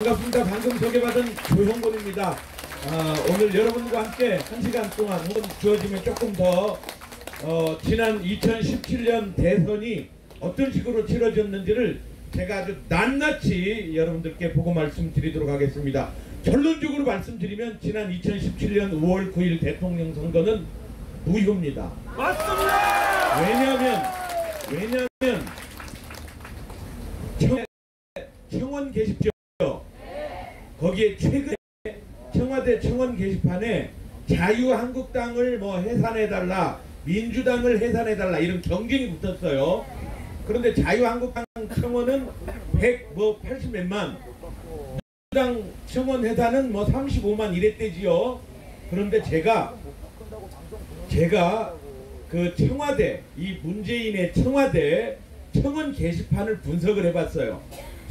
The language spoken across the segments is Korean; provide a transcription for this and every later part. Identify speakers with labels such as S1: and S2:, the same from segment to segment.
S1: 반갑습니다. 방금 소개받은 조형곤입니다. 오늘 여러분과 함께 1시간 동안 주어지면 조금 더 지난 2017년 대선이 어떤 식으로 치러졌는지를 제가 아주 낱낱이 여러분들께 보고 말씀드리도록 하겠습니다. 결론적으로 말씀드리면 지난 2017년 5월 9일 대통령 선거는 무효입니다.
S2: 맞습니다.
S1: 왜냐하면 청원 게시표 거기에 최근에 청와대 청원 게시판에 자유한국당을 해산해달라, 민주당을 해산해달라 이런 경쟁이 붙었어요. 그런데 자유한국당 청원은 180 몇만, 민주당 청원 해산은 35만 이랬대지요. 그런데 제가 그 청와대, 이 문재인의 청와대 청원 게시판을 분석을 해봤어요.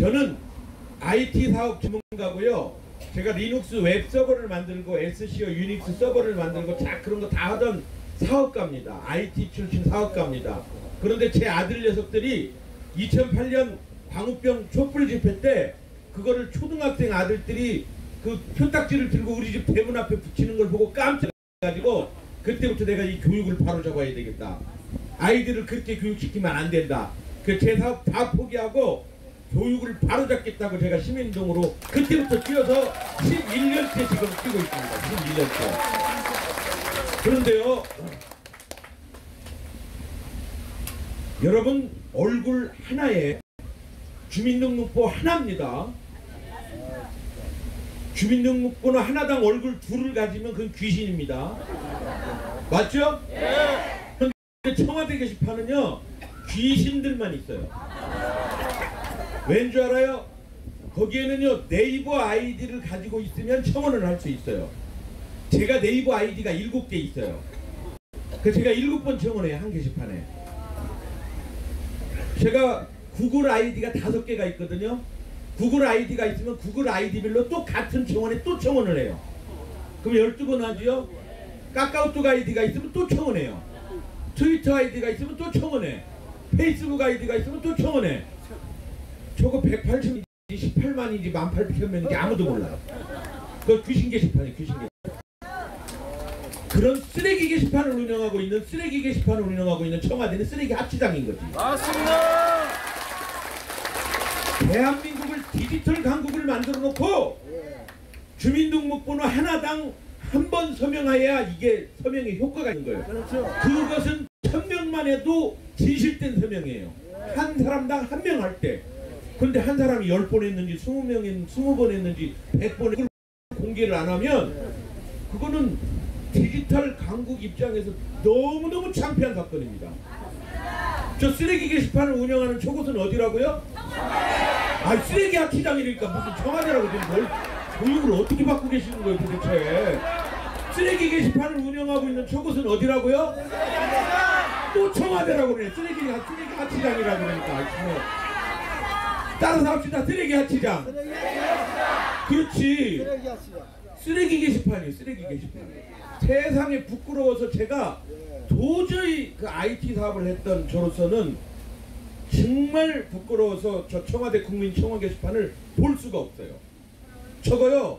S1: 저는 IT 사업 전문가고요. 제가 리눅스 웹 서버를 만들고 SCO 유닉스 서버를 만들고 그런 거 다 하던 사업가입니다. IT 출신 사업가입니다. 그런데 제 아들 녀석들이 2008년 광우병 촛불 집회 때 그거를 초등학생 아들들이 그 표딱지를 들고 우리 집 대문 앞에 붙이는 걸 보고 깜짝 놀라가지고 그때부터 내가 이 교육을 바로 잡아야 되겠다. 아이들을 그렇게 교육시키면 안 된다. 그 제 사업 다 포기하고 교육을 바로 잡겠다고 제가 시민동으로 그때부터 뛰어서 11년째 지금 뛰고 있습니다. 11년째. 그런데요, 여러분 얼굴 하나에 주민등록부 하나입니다. 주민등록번호 하나당 얼굴 둘을 가지면 그건 귀신입니다. 맞죠? 그런데 청와대 게시판은요 귀신들만 있어요. 왠 줄 알아요? 거기에는요 네이버 아이디를 가지고 있으면 청원을 할 수 있어요. 제가 네이버 아이디가 7개 있어요. 그래서 제가 7번 청원해요. 한 게시판에. 제가 구글 아이디가 5개가 있거든요. 구글 아이디가 있으면 구글 아이디별로 또 같은 청원에 또 청원을 해요. 그럼 12번 하죠. 카카오톡 아이디가 있으면 또 청원해요. 트위터 아이디가 있으면 또 청원해. 페이스북 아이디가 있으면 또 청원해. 저거 180인지 18만인지 18,000명인지 아무도 몰라요. 그거 귀신 게시판이에요. 귀신 게시판. 그런 쓰레기 게시판을 운영하고 있는 청와대는 쓰레기 합치장인 거지.
S2: 맞습니다.
S1: 대한민국을 디지털 강국을 만들어 놓고 주민등록번호 하나당 한 번 서명해야 이게 서명의 효과가 있는 거예요.
S2: 그렇죠.
S1: 그것은 1000명만 해도 진실된 서명이에요. 한 사람당 한 명 할 때. 그런데 한 사람이 10번 했는지 20번 했는지 100번 했는지 공개를 안 하면 그거는 디지털 강국 입장에서 너무너무 창피한 사건입니다. 저 쓰레기 게시판을 운영하는 저곳은 어디라고요? 쓰레기 합치장이니까 무슨 청와대라고 지금 뭘 교육을 어떻게 받고 계시는 거예요 도대체. 쓰레기 게시판을 운영하고 있는 저곳은 어디라고요? 또 청와대라고 그래. 쓰레기 합치장이라고 그러니까. 따라서 합시다. 쓰레기 합치장. 그렇지. 쓰레기 게시판이에요. 쓰레기 게시판. 세상에 부끄러워서 제가 도저히 그 IT 사업을 했던 저로서는 정말 부끄러워서 저 청와대 국민 청원 게시판을 볼 수가 없어요. 저거요,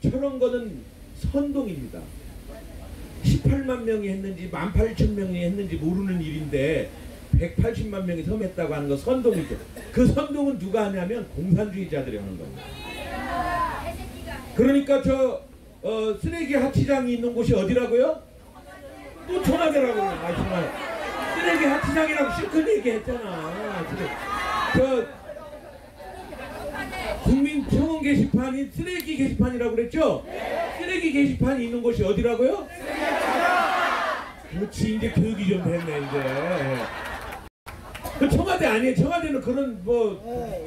S1: 저런 거는 선동입니다. 18만 명이 했는지 18,000명이 했는지 모르는 일인데 180만 명이 섬했다고 하는 거 선동이죠. 그 선동은 누가 하냐면 공산주의자들이 하는 겁니다. 그러니까 저 쓰레기 합치장이 있는 곳이 어디라고요? 또 청와대라고 그래요. 정말 쓰레기 합치장이라고 실컷 얘기했잖아. 저 국민 청원 게시판이 쓰레기 게시판이라고 그랬죠? 쓰레기 게시판이 있는 곳이 어디라고요? 그렇지. 이제 교육이 좀 됐네 이제. 그 청와대 아니에요. 청와대는 그런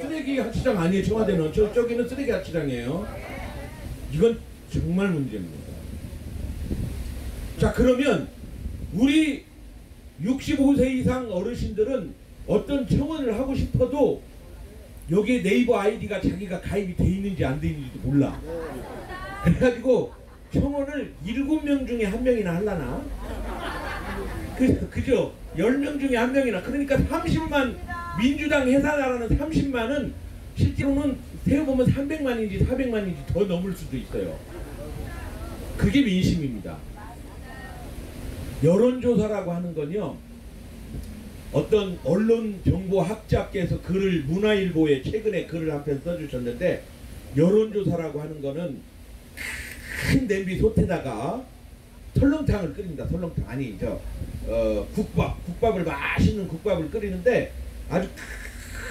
S1: 쓰레기 합치장 아니에요. 청와대는 저기는 쓰레기 합치장이에요. 이건 정말 문제입니다. 자, 그러면 우리 65세 이상 어르신들은 어떤 청원을 하고 싶어도 여기에 네이버 아이디가 자기가 가입이 돼 있는지 안 돼 있는지도 몰라. 그래가지고 청원을 7명 중에 1명이나 하려나? 그죠? 10명 중에 1명이나. 그러니까 30만, 민주당 해산하라는 30만은 실제로는 세어보면 300만인지 400만인지 더 넘을 수도 있어요. 그게 민심입니다. 여론조사라고 하는 건요, 어떤 언론정보학자께서 글을, 문화일보에 최근에 글을 한 편 써주셨는데, 여론조사라고 하는 거는 큰 냄비 솥에다가 설렁탕을 끓입니다. 설렁탕 아니 국밥을 맛있는 국밥을 끓이는데, 아주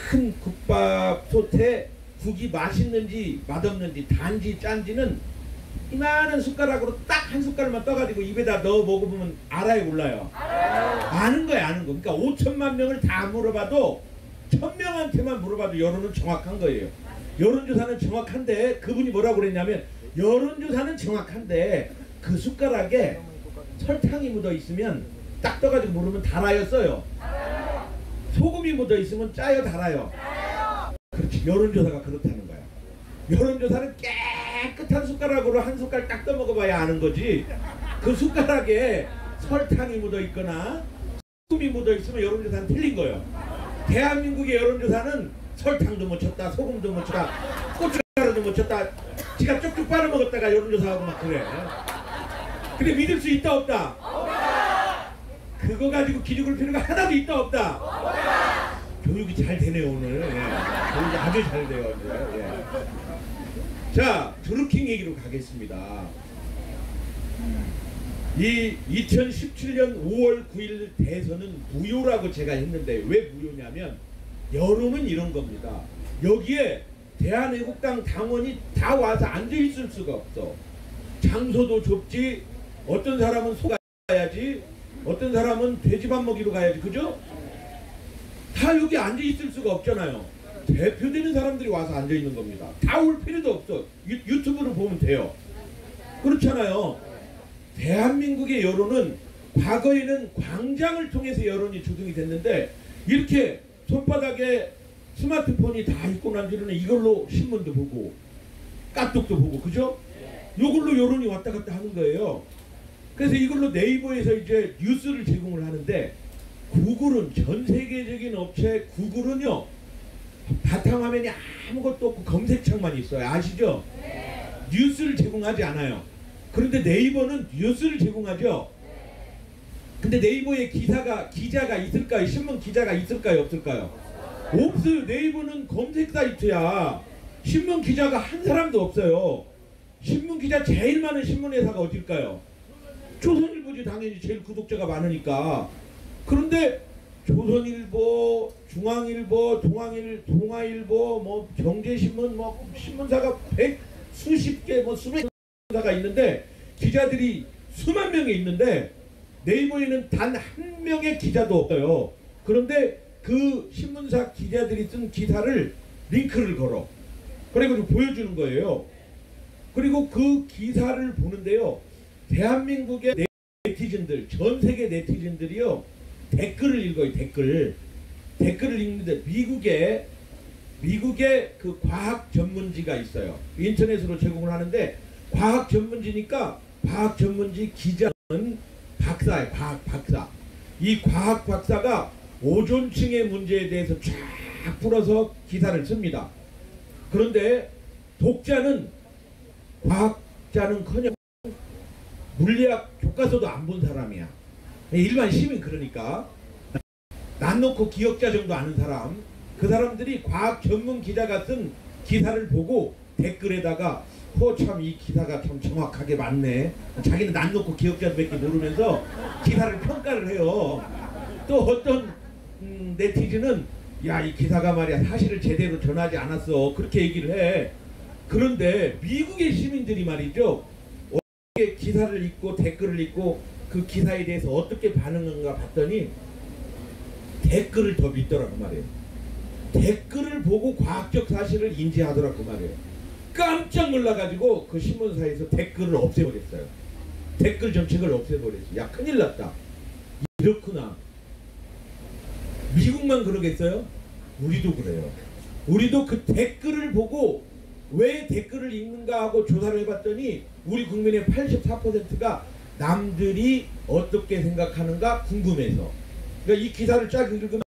S1: 큰 국밥 솥에 국이 맛있는지 맛없는지 단지 짠지는 이만한 숟가락으로 딱 한 숟갈만 떠가지고 입에다 넣어 먹어보면 알아요, 몰라요? 아는 거야, 아는 거. 그러니까 5천만 명을 다 물어봐도 1000명한테만 물어봐도 여론은 정확한 거예요. 여론조사는 정확한데, 그분이 뭐라고 그랬냐면, 여론조사는 정확한데 그 숟가락에 설탕이 묻어 있으면 딱 떠가지고 물으면 달아요, 써요? 소금이 묻어 있으면 짜요, 달아요? 그렇지. 여론조사가 그렇다는 거야. 여론조사는 깨끗한 숟가락으로 한 숟갈 딱 떠먹어봐야 아는 거지. 그 숟가락에 설탕이 묻어 있거나 소금이 묻어 있으면 여론조사는 틀린 거예요. 대한민국의 여론조사는 설탕도 못 쳤다, 소금도 못 쳤다, 고춧가루도 못 쳤다, 지가 쪽쪽 빨아먹었다가 여론조사하고 막 그래. 근데 믿을 수 있다, 없다? 그거 가지고 기죽을 필요가 하나도 있다, 없다? 교육이 잘 되네요, 오늘. 예. 교육이 아주 잘 돼요. 예. 자, 드루킹 얘기로 가겠습니다. 이 2017년 5월 9일 대선은 무효라고 제가 했는데, 왜 무효냐면 여론은 이런 겁니다. 여기에 대한애국당 당원이 다 와서 앉아있을 수가 없어. 장소도 좁지, 어떤 사람은 소 가야지, 어떤 사람은 돼지밥 먹이러 가야지, 그죠? 다 여기 앉아있을 수가 없잖아요. 대표되는 사람들이 와서 앉아있는 겁니다. 다 올 필요도 없어. 유튜브로 보면 돼요. 그렇잖아요. 대한민국의 여론은 과거에는 광장을 통해서 여론이 조성이 됐는데, 이렇게 손바닥에 스마트폰이 다 있고 난 뒤로는 이걸로 신문도 보고 까똑도 보고, 그죠? 이걸로 여론이 왔다 갔다 하는 거예요. 그래서 이걸로 네이버에서 이제 뉴스를 제공을 하는데, 구글은, 전 세계적인 업체 구글은요, 바탕화면이 아무것도 없고 검색창만 있어요. 아시죠? 뉴스를 제공하지 않아요. 그런데 네이버는 뉴스를 제공하죠. 근데 네이버에 기자가 있을까요? 신문 기자가 있을까요? 없을까요? 없어요. 네이버는 검색 사이트야. 신문 기자가 한 사람도 없어요. 신문 기자 제일 많은 신문 회사가 어딜까요? 조선일보지, 당연히 제일 구독자가 많으니까. 그런데 조선일보, 중앙일보, 동아일보, 뭐 경제신문, 뭐 신문사가 수십 개, 뭐 수백 개가 있는데, 기자들이 수만 명이 있는데 네이버에는 단 한 명의 기자도 없어요. 그런데 그 신문사 기자들이 쓴 기사를 링크를 걸어. 그리고 보여주는 거예요. 그리고 그 기사를 보는데요, 대한민국의 네티즌들, 전 세계 네티즌들이요, 댓글을 읽어요. 댓글을 읽는데, 미국의 그 과학 전문지가 있어요. 인터넷으로 제공을 하는데, 과학 전문지니까 과학 전문지 기자는 박사예요. 과학 박사. 이 과학 박사가 오존층의 문제에 대해서 쫙 풀어서 기사를 씁니다. 그런데 독자는, 과학자는커녕 물리학 교과서도 안 본 사람이야. 일반 시민, 그러니까 난 놓고 기억자 정도 아는 사람, 그 사람들이 과학 전문 기자가 쓴 기사를 보고 댓글에다가 참 이 기사가 참 정확하게 맞네, 자기는 난 놓고 기억자밖에 모르면서 기사를 평가를 해요. 또 어떤 네티즌은 야, 이 기사가 말이야 사실을 제대로 전하지 않았어, 그렇게 얘기를 해. 그런데 미국의 시민들이 말이죠, 어떻게 기사를 읽고 댓글을 읽고 그 기사에 대해서 어떻게 반응하는가 봤더니 댓글을 더 믿더라고 말이에요. 댓글을 보고 과학적 사실을 인지하더라고 말이에요. 깜짝 놀라가지고 그 신문사에서 댓글을 없애버렸어요. 댓글 정책을 없애버렸어요. 야, 큰일 났다. 이렇구나. 미국만 그러겠어요? 우리도 그래요. 우리도 그 댓글을 보고 왜 댓글을 읽는가 하고 조사를 해봤더니 우리 국민의 84%가 남들이 어떻게 생각하는가 궁금해서. 그러니까 이 기사를 쫙 읽으면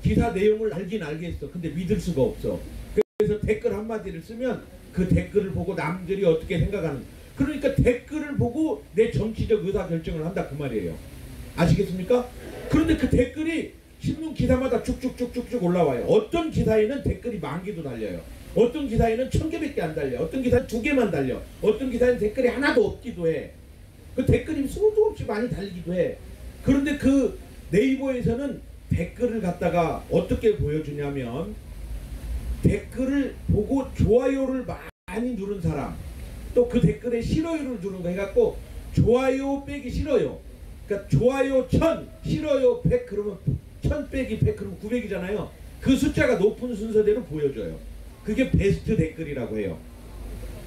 S1: 기사 내용을 알긴 알겠어. 근데 믿을 수가 없어. 네이버에서 댓글 한마디를 쓰면 그 댓글을 보고 남들이 어떻게 생각하는, 그러니까 댓글을 보고 내 정치적 의사결정을 한다 그 말이에요. 아시겠습니까? 그런데 그 댓글이 신문 기사마다 쭉쭉쭉쭉쭉 올라와요. 어떤 기사에는 댓글이 10,000개도 달려요. 어떤 기사에는 1,000개밖에 안 달려. 어떤 기사는 2개만 달려. 어떤 기사에는 댓글이 하나도 없기도 해. 그 댓글이 수도 없이 많이 달리기도 해. 그런데 그 네이버에서는 댓글을 갖다가 어떻게 보여주냐면, 댓글을 보고 좋아요를 많이 누른 사람, 또 그 댓글에 싫어요를 누른 거 해갖고 좋아요 빼기 싫어요. 그러니까 좋아요 1000, 싫어요 100, 그러면 1000 빼기 100 그러면 900이잖아요. 그 숫자가 높은 순서대로 보여줘요. 그게 베스트 댓글이라고 해요.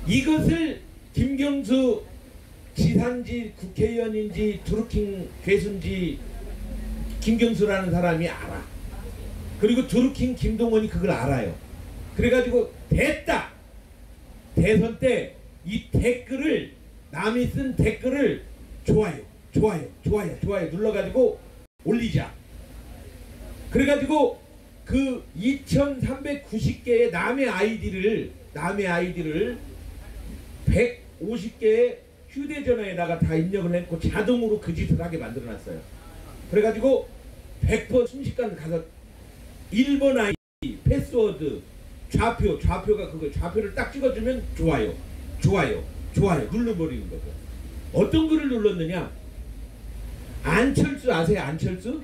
S1: 이것을 김경수 지사인지 국회의원인지 드루킹 괴수인지 김경수라는 사람이 알아. 그리고 드루킹 김동원이 그걸 알아요. 그래가지고 됐다! 대선 때 이 댓글을, 남이 쓴 댓글을 좋아요 눌러가지고 올리자. 그래가지고 그 2390개의 남의 아이디를 150개의 휴대전화에다가 다 입력을 했고 자동으로 그 짓을 하게 만들어놨어요. 그래가지고 100% 순식간 가서 1번 아이디, 패스워드, 좌표가 그거, 좌표를 딱 찍어주면 좋아요 눌러버리는 거죠. 어떤 글을 눌렀느냐? 안철수 아세요? 안철수?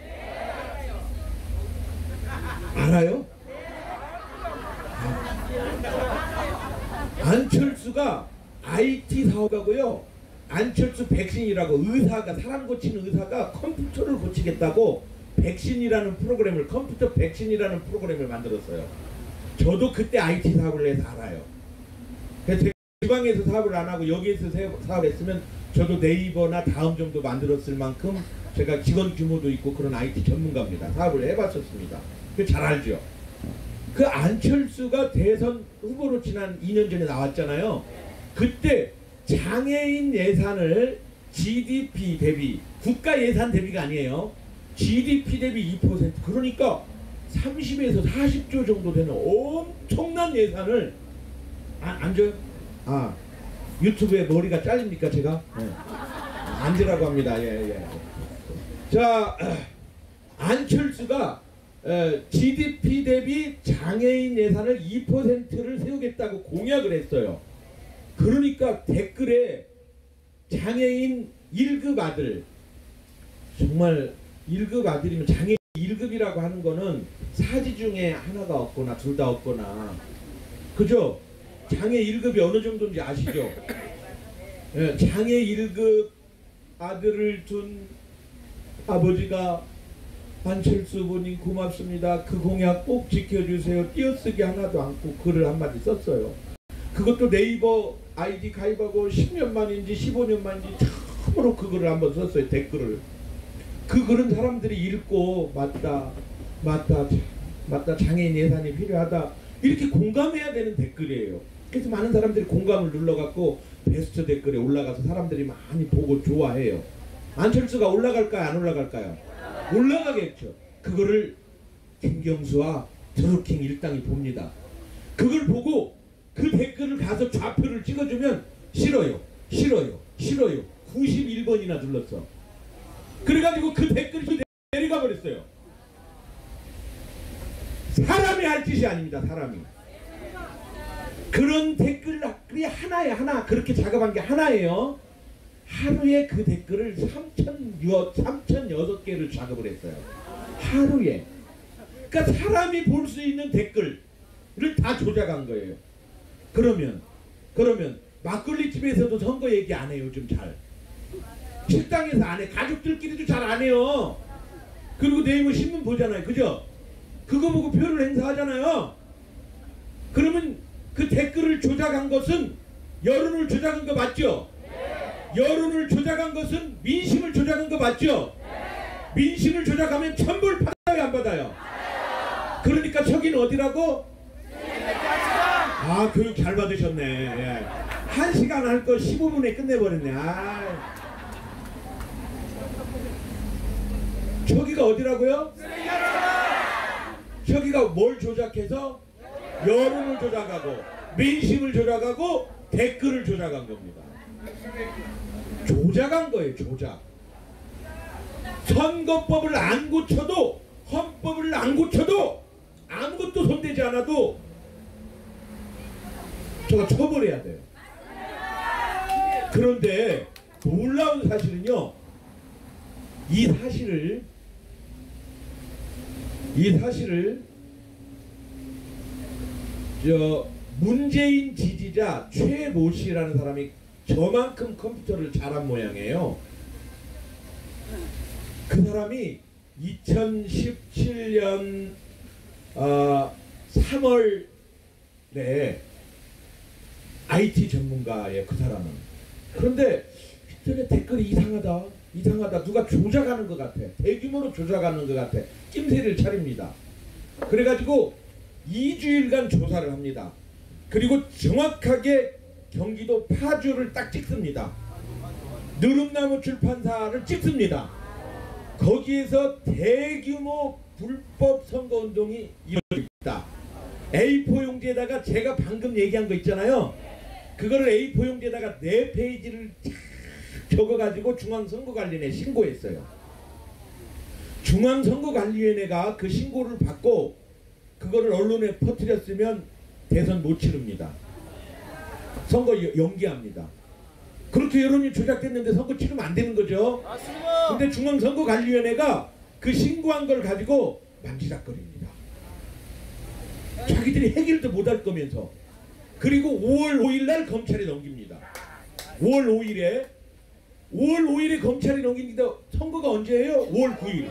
S1: 알아요? 안철수가 IT 사업가고요. 안철수 백신이라고, 의사가, 사람 고치는 의사가 컴퓨터를 고치겠다고 백신이라는 프로그램을, 컴퓨터 백신이라는 프로그램을 만들었어요. 저도 그때 IT 사업을 해서 알아요. 그래서 제가 지방에서 사업을 안 하고 여기에서 사업을 했으면 저도 네이버나 다음 정도 만들었을 만큼 제가 직원 규모도 있고 그런 IT 전문가입니다. 사업을 해봤었습니다. 그 잘 알죠. 그 안철수가 대선 후보로 지난 2년 전에 나왔잖아요. 그때 장애인 예산을 GDP 대비, 국가 예산 대비가 아니에요. GDP 대비 2%, 그러니까 30에서 40조 정도 되는 엄청난 예산을 안 줘요? 유튜브에 머리가 잘립니까 제가? 네. 앉으라고 합니다. 예. 자, 안철수가 GDP 대비 장애인 예산을 2%를 세우겠다고 공약을 했어요. 그러니까 댓글에 장애인 1급 아들, 정말 1급 아들이면, 장애인 1급이라고 하는 거는 사지 중에 하나가 없거나 둘 다 없거나, 그죠? 장애 1급이 어느 정도인지 아시죠? 예, 장애 1급 아들을 둔 아버지가 안철수 후보님 고맙습니다. 그 공약 꼭 지켜주세요. 띄어쓰기 하나도 않고 글을 한마디 썼어요. 그것도 네이버 아이디 가입하고 10년 만인지 15년 만인지 처음으로 그 글을 한번 썼어요. 댓글을. 그 글은 사람들이 읽고 맞다 장애인 예산이 필요하다 이렇게 공감해야 되는 댓글이에요. 그래서 많은 사람들이 공감을 눌러갖고 베스트 댓글에 올라가서 사람들이 많이 보고 좋아해요. 안철수가 올라갈까요? 안 올라갈까요? 올라가겠죠. 그거를 김경수와 드루킹 일당이 봅니다. 그걸 보고 그 댓글을 가서 좌표를 찍어주면 싫어요 91번이나 눌렀어. 그래가지고 그 댓글이 내려가 버렸어요. 사람이 할 짓이 아닙니다. 사람이. 그런 댓글이 하나 그렇게 작업한 게 하나예요. 하루에 그 댓글을 3,006개를 작업을 했어요. 하루에. 그러니까 사람이 볼 수 있는 댓글을 다 조작한 거예요. 그러면 막걸리 집에서도 선거 얘기 안 해요. 요즘 잘. 식당에서 안 해. 가족들끼리도 잘 안 해요. 그리고 네이버 신문 보잖아요. 그죠? 그거 보고 표를 행사하잖아요. 그러면 그 댓글을 조작한 것은 여론을 조작한 거 맞죠? 여론을 조작한 것은 민심을 조작한 거 맞죠? 민심을 조작하면 천벌 받아요, 안 받아요? 그러니까 저긴 어디라고? 교육 잘 받으셨네. 예. 1시간 할 거 15분에 끝내버렸네. 저기가 어디라고요? 저기가 뭘 조작해서? 여론을 조작하고 민심을 조작하고 댓글을 조작한 겁니다. 조작한 거예요. 조작. 선거법을 안 고쳐도, 헌법을 안 고쳐도, 아무것도 손대지 않아도 저거 처벌해야 돼요. 그런데 놀라운 사실은요, 이 사실을 문재인 지지자 최모 씨라는 사람이 저만큼 컴퓨터를 잘한 모양이에요. 그 사람이 2017년 3월에 IT 전문가예요. 그 사람은. 그런데 인터넷 댓글이 이상하다, 누가 조작하는 것 같아, 대규모로 조작하는 것 같아, 낌새를 차립니다. 그래가지고 2주일간 조사를 합니다. 그리고 정확하게 경기도 파주를 딱 찍습니다. 느릅나무 출판사를 찍습니다. 거기에서 대규모 불법 선거운동이 이루어지고 있다. A4 용지에다가 제가 방금 얘기한 거 있잖아요. 그거를 A4 용지에다가 4페이지를 적어가지고 중앙선거관리위원회에 신고했어요. 중앙선거관리위원회가 그 신고를 받고 그거를 언론에 퍼뜨렸으면 대선 못 치릅니다. 선거 연기합니다. 그렇게 여론이 조작됐는데 선거 치르면 안 되는 거죠.
S2: 맞습니다.
S1: 근데 중앙선거관리위원회가 그 신고한 걸 가지고 만지작거립니다. 자기들이 해결도 못할 거면서. 그리고 5월 5일 날 검찰에 넘깁니다. 5월 5일에 검찰이 넘깁니다. 선거가 언제예요? 5월 9일.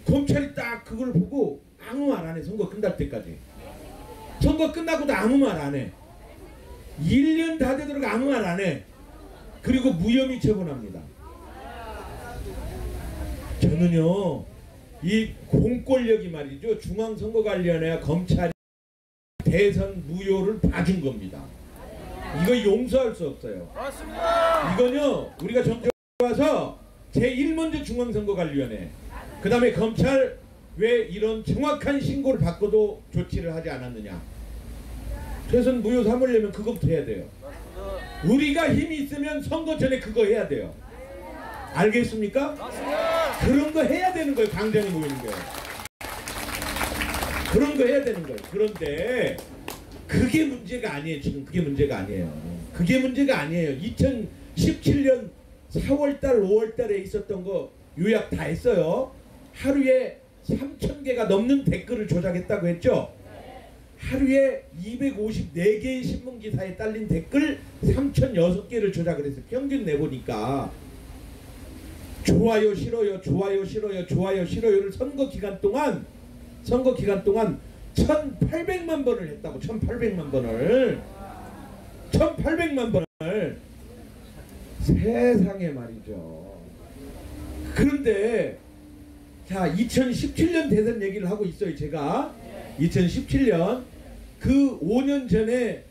S1: 검찰이 딱 그걸 보고 아무 말 안 해. 선거 끝날 때까지. 선거 끝나고도 아무 말 안 해. 1년 다 되도록 아무 말 안 해. 그리고 무혐의 처분합니다. 저는요, 이 공권력이 말이죠, 중앙선거관리위원회와 검찰이 대선 무효를 봐준 겁니다. 이거 용서할 수 없어요.
S2: 맞습니다.
S1: 이건요, 우리가 정치에 와서 제1먼저 중앙선거관리위원회, 그 다음에 검찰, 왜 이런 정확한 신고를 받고도 조치를 하지 않았느냐. 대선 무효 삼으려면 그것부터 해야 돼요. 우리가 힘이 있으면 선거 전에 그거 해야 돼요. 알겠습니까?
S2: 맞습니다.
S1: 그런 거 해야 되는 거예요. 당장이 모이는 거예요. 그런 거 해야 되는 거예요. 그런데 그게 문제가 아니에요. 지금 그게 문제가 아니에요. 그게 문제가 아니에요. 2017년 4월달 5월달에 있었던 거 요약 다 했어요. 하루에 3,000개가 넘는 댓글을 조작했다고 했죠. 하루에 254개의 신문기사에 딸린 댓글 3,006개를 조작을 했어요. 평균 내보니까 좋아요 싫어요, 좋아요 싫어요, 좋아요 싫어요를 선거 기간 동안 1,800만 번을 했다고. 1,800만 번을. 세상에 말이죠. 그런데 자, 2017년 대선 얘기를 하고 있어요. 제가 2017년 그 5년 전에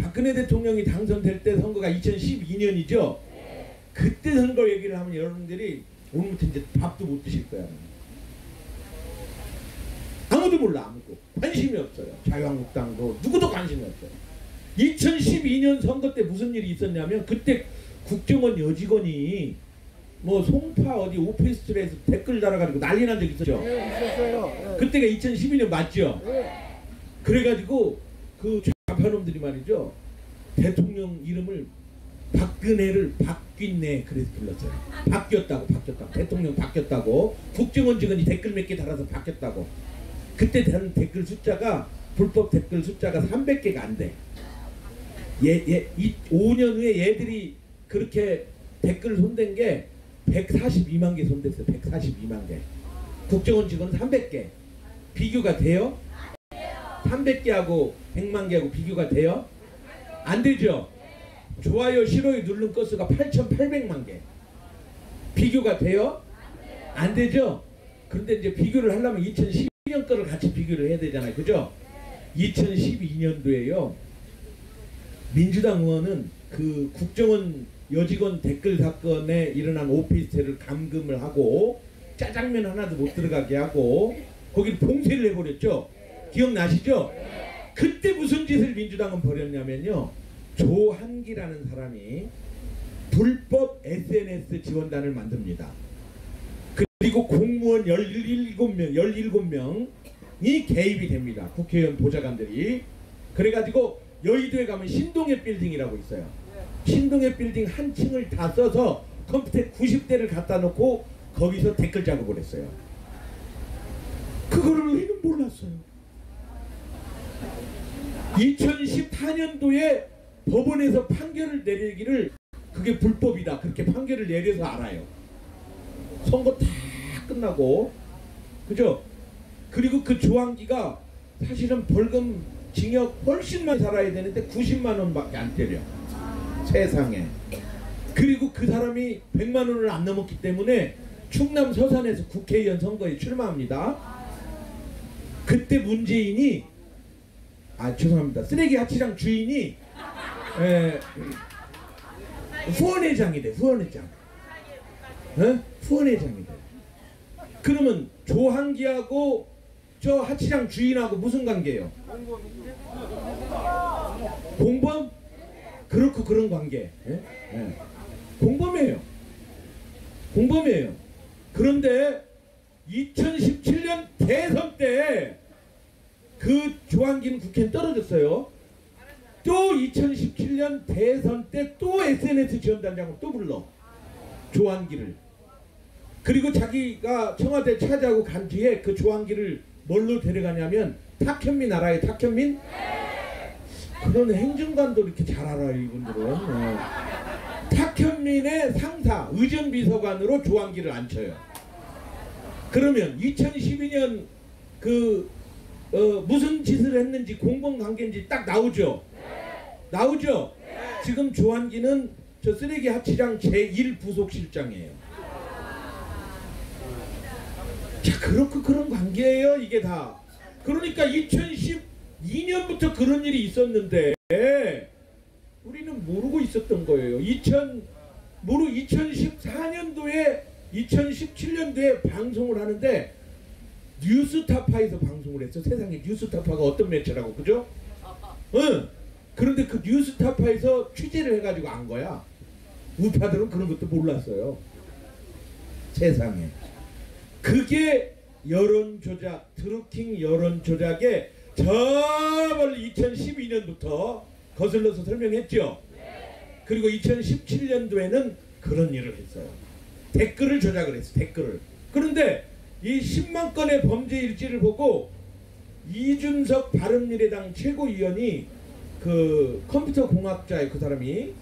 S1: 박근혜 대통령이 당선될 때 선거가 2012년이죠. 그때 선거 얘기를 하면 여러분들이 오늘부터 이제 밥도 못 드실 거야. 아무도 몰라. 아무도 관심이 없어요. 자유한국당도 누구도 관심이 없어요. 2012년 선거 때 무슨 일이 있었냐면, 그때 국정원 여직원이 뭐 송파 어디 오피스텔에서 댓글 달아가지고 난리 난 적 있었죠.
S2: 있었어요.
S1: 그때가 2012년 맞죠. 그래가지고 그 좌파놈들이 말이죠, 대통령 이름을 박근혜를 박균네 그래서 불렀어요. 바뀌었다고. 대통령 바뀌었다고. 국정원 직원이 댓글 몇 개 달아서 바뀌었다고. 그때 단 댓글 숫자가, 불법 댓글 숫자가 300개가 안 돼. 5년 후에 얘들이 그렇게 댓글 손댄 게 142만 개 손댔어요. 142만 개. 국정원 직원 300개. 비교가 돼요? 300개하고 100만 개하고 비교가 돼요? 안 되죠? 좋아요 싫어요 누른 건수가 8,800만 개. 비교가 돼요? 안 되죠? 그런데 이제 비교를 하려면 2012년 거를 같이 비교를 해야 되잖아요. 그죠? 2012년도에요. 민주당 의원은 그 국정원 여직원 댓글 사건에 일어난 오피스텔을 감금을 하고 짜장면 하나도 못 들어가게 하고 거기를 봉쇄를 해버렸죠. 기억나시죠? 그때 무슨 짓을 민주당은 벌였냐면요. 조한기라는 사람이 불법 SNS 지원단을 만듭니다. 그리고 공무원 17명이 개입이 됩니다. 국회의원 보좌관들이. 그래가지고 여의도에 가면 신동엽 빌딩이라고 있어요. 신동엽 빌딩 한 층을 다 써서 컴퓨터 90대를 갖다 놓고 거기서 댓글 작업을 했어요. 그거를 우리는 몰랐어요. 2014년도에 법원에서 판결을 내리기를 그게 불법이다 그렇게 판결을 내려서 알아요. 선거 다 끝나고, 그죠? 그리고 그 조항기가 사실은 벌금 징역 훨씬 많이 살아야 되는데 90만 원밖에 안 때려. 세상에. 그리고 그 사람이 100만 원을 안 넘었기 때문에 충남 서산에서 국회의원 선거에 출마합니다. 그때 문재인이 죄송합니다. 쓰레기 하치장 주인이 후원회장이 돼. 후원회장. 후원회장이 돼. 그러면 조한기하고 저 하치장 주인하고 무슨 관계예요? 공범? 그렇고 그런 관계. 공범이에요. 공범이에요. 그런데 2017년 대선 때 그 조한기는 국회에 떨어졌어요. 또 2017년 대선 때 또 SNS 지원단장을 또 불러. 조한기를. 그리고 자기가 청와대 차지하고 간 뒤에 그 조한기를 뭘로 데려가냐면 탁현민 알아요? 탁현민? 그런 행정관도 이렇게 잘 알아요 이분들은. 탁현민의 상사 의전비서관으로 조한기를 앉혀요. 그러면 2012년 무슨 짓을 했는지 공범관계인지 딱 나오죠? 나오죠? 지금 조한기는 저 쓰레기 하치장 제1부속실장이에요. 자, 그렇고 그런 관계예요 이게 다. 그러니까 2012년부터 그런 일이 있었는데 우리는 모르고 있었던 거예요. 2014년도에 2017년도에 방송을 하는데 뉴스타파에서 방송을 했어. 세상에 뉴스타파가 어떤 매체라고, 그죠? 응. 그런데 그 뉴스타파에서 취재를 해가지고 안 거야. 우파들은 그런 것도 몰랐어요. 세상에. 그게 여론조작, 드루킹 여론조작에 저 멀리 2012년부터 거슬러서 설명했죠. 그리고 2017년도에는 그런 일을 했어요. 댓글을 조작을 했어. 댓글을. 그런데 이 10만 건의 범죄 일지를 보고 이준석 바른미래당 최고위원이 그 컴퓨터 공학자의 그 사람이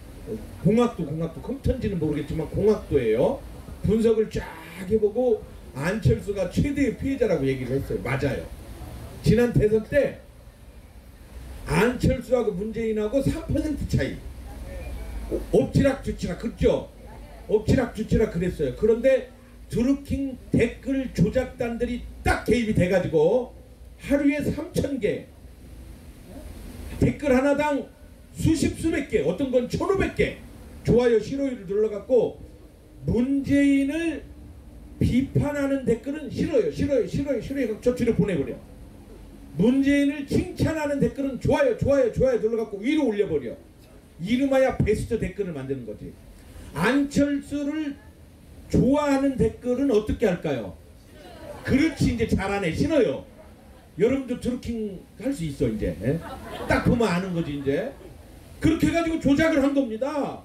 S1: 공학도 컴퓨터인지는 모르겠지만 공학도예요. 분석을 쫙 해보고 안철수가 최대의 피해자라고 얘기를 했어요. 맞아요. 지난 대선 때 안철수하고 문재인하고 3% 차이. 엎치락뒤치락 그렇죠? 엎치락뒤치락 그랬어요. 그런데 드루킹 댓글 조작단들이 딱 개입이 돼가지고 하루에 3,000개 댓글 하나당 수백 개, 어떤 건 1,500개 좋아요 싫어요를 눌러갖고 문재인을 비판하는 댓글은 싫어요 저쪽으로 보내버려. 문재인을 칭찬하는 댓글은 좋아요 눌러갖고 위로 올려버려. 이름하여 베스트 댓글을 만드는 거지. 안철수를 좋아하는 댓글은 어떻게 할까요? 그렇지, 이제 잘하네. 싫어요. 여러분도 드루킹 할 수 있어 이제. 딱 보면 아는 거지 이제. 그렇게 해가지고 조작을 한 겁니다.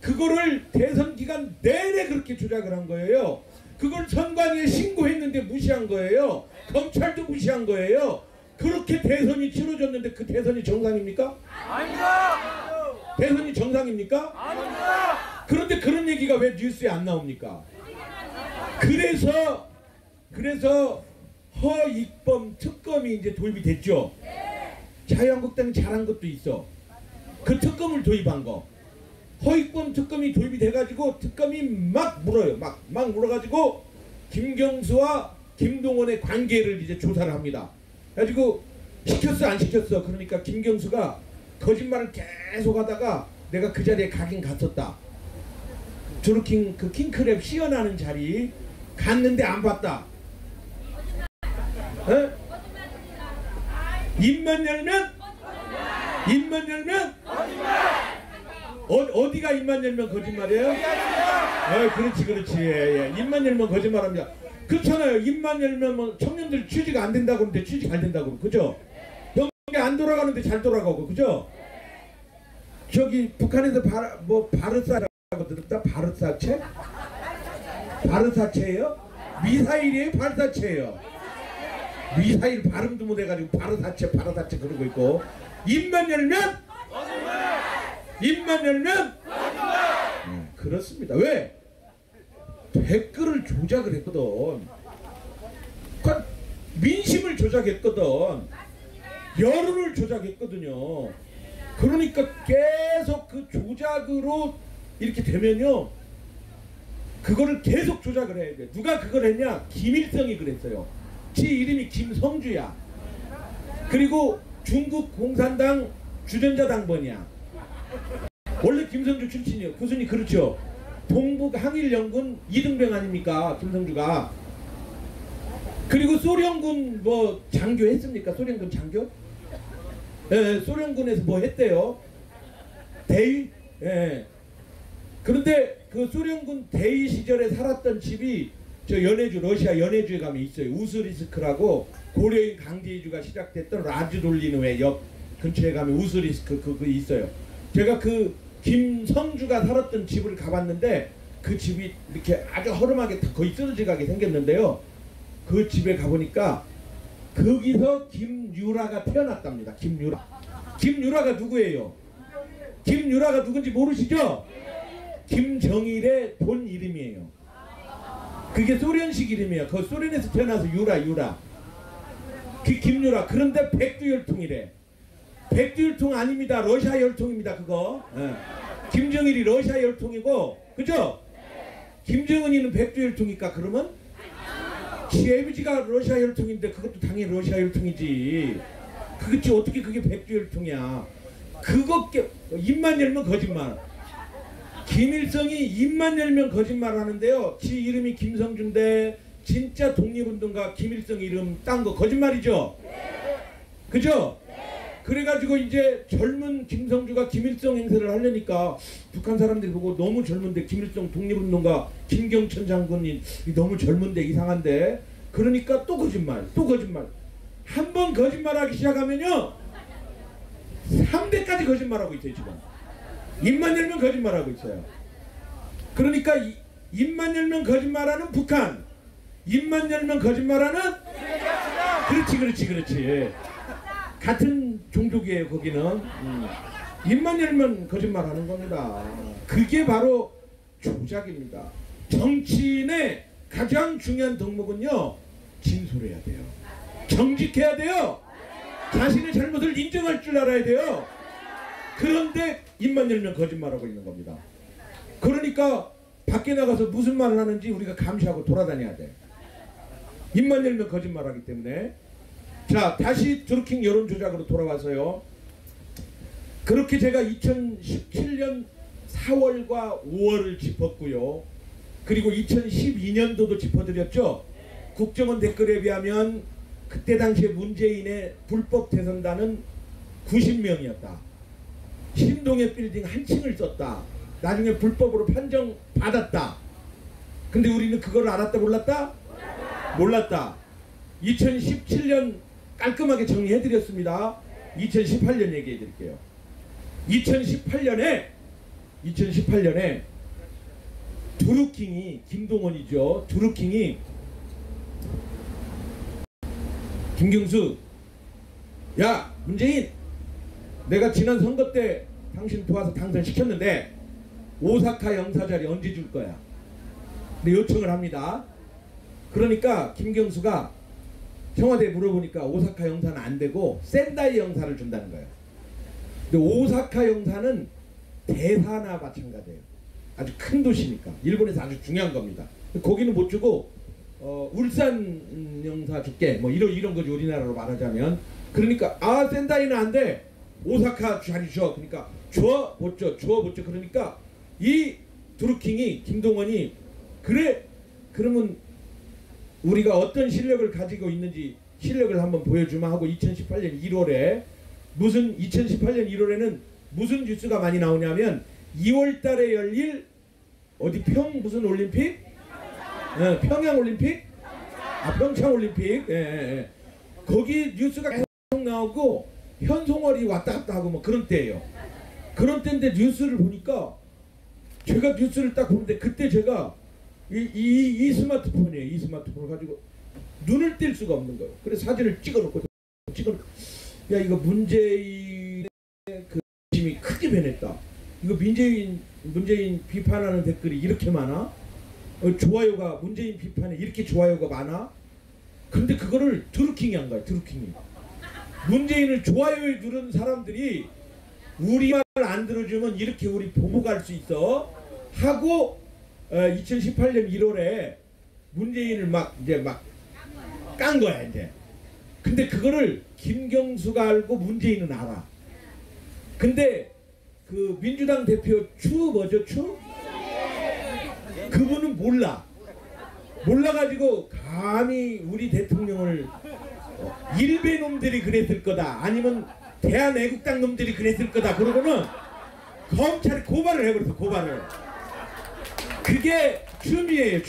S1: 그거를 대선 기간 내내 그렇게 조작을 한 거예요. 그걸 선관위에 신고했는데 무시한 거예요. 검찰도 무시한 거예요. 그렇게 대선이 치러졌는데 그 대선이 정상입니까?
S3: 아닙니다.
S1: 대선이 정상입니까?
S3: 아닙니다.
S1: 그런데 그런 얘기가 왜 뉴스에 안 나옵니까? 그래서 허익범 특검이 이제 도입이 됐죠. 자유한국당이 잘한 것도 있어. 그 특검을 도입한 거. 허익범 특검이 도입이 돼가지고 특검이 막 물어요. 막 물어가지고 김경수와 김동원의 관계를 이제 조사를 합니다. 그래가지고 시켰어 안 시켰어. 그러니까 김경수가 거짓말을 계속 하다가 내가 그 자리에 가긴 갔었다. 드루킹 그 킹크랩 시연하는 자리 갔는데 안 봤다. 입만 열면 입만 열면 어디가 입만 열면 거짓말이에요? 그렇지. 예. 입만 열면 거짓말합니다. 그렇잖아요. 입만 열면 뭐 청년들 취직 안 된다고 하는데 취직 안 된다고 그죠? 경기 안 돌아가는데 잘 돌아가고 그죠? 저기 북한에서 바르사라고 들었다? 바르사체? 바르사체예요? 미사일이에요? 발사체예요? 미사일 발음도 못해가지고 바르사체 그러고 있고 입만 열면 그렇습니다. 왜? 댓글을 조작을 했거든. 그러니까 민심을 조작했거든. 여론을 조작했거든요. 그러니까 계속 그 조작으로 이렇게 되면요 그거를 계속 조작을 해야 돼. 누가 그걸 했냐? 김일성이 그랬어요. 지 이름이 김성주야. 그리고 중국 공산당 주전자 당번이야. 원래 김성주 출신이에요. 교수님 그렇죠? 동북 항일연군 이등병 아닙니까? 김성주가. 그리고 소련군 뭐 장교 했습니까? 소련군 장교? 예, 소련군에서 뭐 했대요? 대위? 예. 그런데 그 소련군 대위 시절에 살았던 집이 저 연해주, 러시아 연해주에 가면 있어요. 우스리스크라고 고려인 강제 이주가 시작됐던 라즈돌리노의 옆 근처에 가면 우스리스크 그 있어요. 제가 그 김성주가 살았던 집을 가봤는데 그 집이 이렇게 아주 허름하게 거의 쓰러져 가게 생겼는데요. 그 집에 가보니까 거기서 김유라가 태어났답니다. 김유라가 누구예요? 김유라가 누군지 모르시죠? 김정일의 본 이름이에요. 그게 소련식 이름이에요. 그 소련에서 태어나서 유라. 그 김유라. 그런데 백두혈통이래. 백두혈통 아닙니다. 러시아 혈통입니다. 그거. 김정일이 러시아 혈통이고, 그죠? 김정은이는 백두혈통이니까 그러면 시애비지가 러시아 혈통인데 그것도 당연히 러시아 혈통이지. 그렇지 어떻게 그게 백두혈통이야. 그거 입만 열면 거짓말. 김일성이 입만 열면 거짓말 하는데요. 지 이름이 김성주인데 진짜 독립운동가 김일성 이름 딴 거 거짓말이죠? 그죠? 그래가지고 이제 젊은 김성주가 김일성 행세를 하려니까 북한 사람들이 보고 너무 젊은데 김일성 독립운동가 김경천 장군이 너무 젊은데 이상한데 그러니까 또 거짓말. 한 번 거짓말하기 시작하면요 3대까지 거짓말하고 있어요. 지금 입만 열면 거짓말하고 있어요. 그러니까 입만 열면 거짓말하는 북한, 입만 열면 거짓말하는 그렇지. 같은 종족이에요. 거기는 입만 열면 거짓말하는 겁니다. 그게 바로 조작입니다. 정치인의 가장 중요한 덕목은요 진솔해야 돼요. 정직해야 돼요. 자신의 잘못을 인정할 줄 알아야 돼요. 그런데 입만 열면 거짓말하고 있는 겁니다. 그러니까 밖에 나가서 무슨 말을 하는지 우리가 감시하고 돌아다녀야 돼. 입만 열면 거짓말하기 때문에. 자, 다시 드루킹 여론조작으로 돌아와서요. 그렇게 제가 2017년 4월과 5월을 짚었고요. 그리고 2012년도도 짚어드렸죠. 국정원 댓글에 비하면 그때 당시에 문재인의 불법 대선단은 90명이었다. 신동의 빌딩 한 층을 썼다. 나중에 불법으로 판정받았다. 근데 우리는 그걸 알았다 몰랐다? 몰랐다. 2017년 깔끔하게 정리해드렸습니다. 2018년 얘기해드릴게요. 2018년에 드루킹이 김동원이죠. 드루킹이 김경수 야 문재인 내가 지난 선거 때 당신 도와서 당선시켰는데 오사카 영사 자리 언제 줄 거야? 근데 요청을 합니다. 그러니까 김경수가 청와대에 물어보니까 오사카 영사는 안 되고 센다이 영사를 준다는 거예요. 근데 오사카 영사는 대사나 마찬가지예요. 아주 큰 도시니까 일본에서 아주 중요한 겁니다. 거기는 못 주고 울산 영사 줄게 뭐 이런 거지 우리나라로 말하자면. 그러니까 아 센다이는 안 돼. 오사카 자리 줘. 그러니까 줘 못 줘. 그러니까 이 드루킹이 김동원이 그래 그러면 우리가 어떤 실력을 가지고 있는지 실력을 한번 보여주마 하고 2018년 1월에 무슨 2018년 1월에는 무슨 뉴스가 많이 나오냐면 2월 달에 열릴 어디 무슨 올림픽? 평양 올림픽? 평창 올림픽. 거기 뉴스가 계속 나오고 현송월이 왔다 갔다 하고 뭐 그런 때예요. 그런 때인데 뉴스를 보니까 제가 뉴스를 딱 보는데 그때 제가 이 스마트폰이에요. 이 스마트폰을 가지고 눈을 뗄 수가 없는 거예요. 그래서 사진을 찍어놓고 야 이거 문재인의 그 힘이 크게 변했다. 이거 문재인 비판하는 댓글이 이렇게 많아? 좋아요가 문재인 비판에 이렇게 좋아요가 많아? 근데 그거를 드루킹이 한 거야. 드루킹이. 문재인을 좋아요에 누른 사람들이 우리 말 안 들어주면 이렇게 우리 보고 갈 수 있어 하고 2018년 1월에 문재인을 막 깐 거야 이제. 근데 그거를 김경수가 알고 문재인은 알아. 근데 그 민주당 대표 추? 그분은 몰라가지고 감히 우리 대통령을 일베 놈들이 그랬을 거다 아니면 대한애국당 놈들이 그랬을 거다 그러고는 검찰이 고발을 해버렸어. 고발을. 그게 추미애.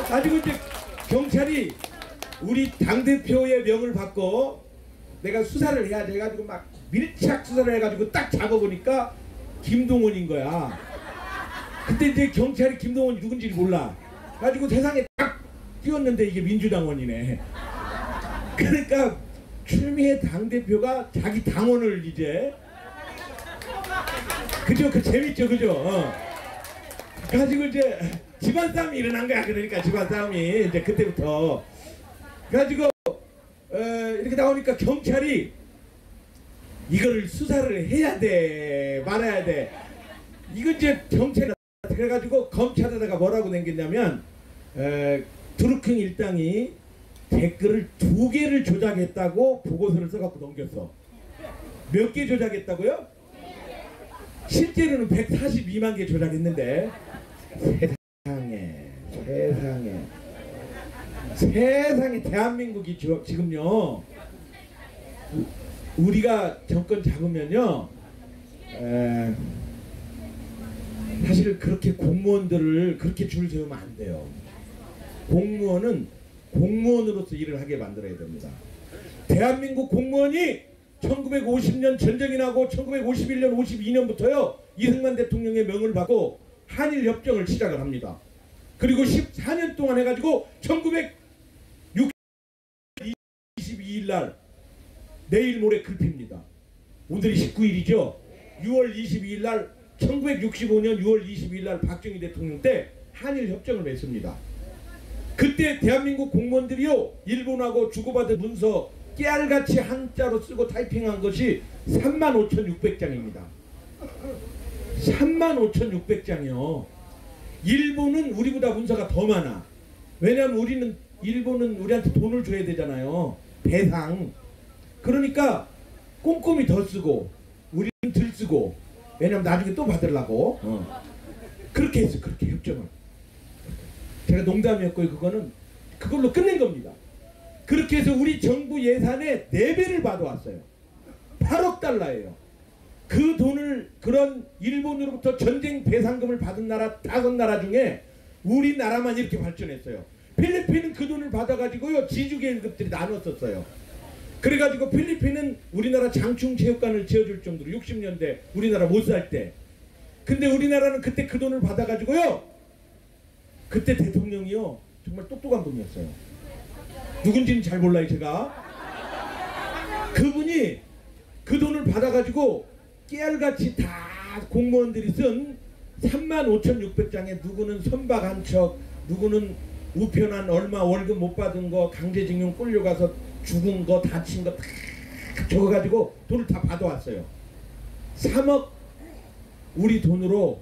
S1: 가지고 이제 경찰이 우리 당대표의 명을 받고 내가 수사를 해야 돼 가지고 막 밀착 수사를 해가지고 딱 잡아보니까 김동원인 거야. 그때 이제 경찰이 김동원이 누군지 몰라. 가지고 세상에 딱 띄웠는데 이게 민주당원이네. 그러니까 추미애 당대표가 자기 당원을 이제 그죠? 그 재밌죠? 그죠? 가지고 이제 집안 싸움이 일어난 거야. 그러니까 집안 싸움이 이제 그때부터 가지고 이렇게 나오니까 경찰이 이거를 수사를 해야 돼 말아야 돼. 이거 이제 경찰이 그래가지고 검찰에다가 뭐라고 남겼냐면 드루킹 일당이 댓글을 2개를 조작했다고 보고서를 써갖고 넘겼어. 몇 개 조작했다고요? 실제로는 142만 개 조작했는데 세상에 대한민국이 지금요 우리가 정권 잡으면요 사실 그렇게 공무원들을 그렇게 줄 세우면 안 돼요. 공무원은 공무원으로서 일을 하게 만들어야 됩니다. 대한민국 공무원이 1950년 전쟁이 나고 1951년 52년부터요 이승만 대통령의 명을 받고 한일협정을 시작을 합니다. 그리고 14년 동안 해가지고 1922일 날 내일 모레 글핍니다. 오늘이 19일이죠. 6월 22일 날 1965년 6월 22일 날 박정희 대통령 때 한일협정을 맺습니다. 그때 대한민국 공무원들이요 일본하고 주고받은 문서 깨알같이 한자로 쓰고 타이핑한 것이 35,600장입니다. 35,600장이요. 일본은 우리보다 문서가 더 많아. 왜냐하면 일본은 우리한테 돈을 줘야 되잖아요. 배상. 그러니까 꼼꼼히 더 쓰고 우리는 덜 쓰고 왜냐면 나중에 또 받으려고 그렇게 했어. 그렇게 협정을 제가 농담이었고요. 그걸로 끝낸 겁니다. 그렇게 해서 우리 정부 예산의 4배를 받아왔어요. 8억 달러예요. 그 돈을 그런 일본으로부터 전쟁 배상금을 받은 나라 5나라 중에 우리나라만 이렇게 발전했어요. 필리핀은 그 돈을 받아가지고요 지주계급들이 나눴었어요. 그래가지고 필리핀은 우리나라 장충체육관을 지어줄 정도로 60년대 우리나라 못 살 때. 근데 우리나라는 그때 그 돈을 받아가지고요 그때 대통령이요 정말 똑똑한 분이었어요. 누군지는 잘 몰라요 제가. 그분이 그 돈을 받아가지고 깨알같이 다 공무원들이 쓴 35,600장에 누구는 선박 한 척, 누구는 우편한 얼마 월급 못 받은 거, 강제징용 끌려가서 죽은 거, 다친 거 다 적어가지고 돈을 다 받아왔어요. 3억 우리 돈으로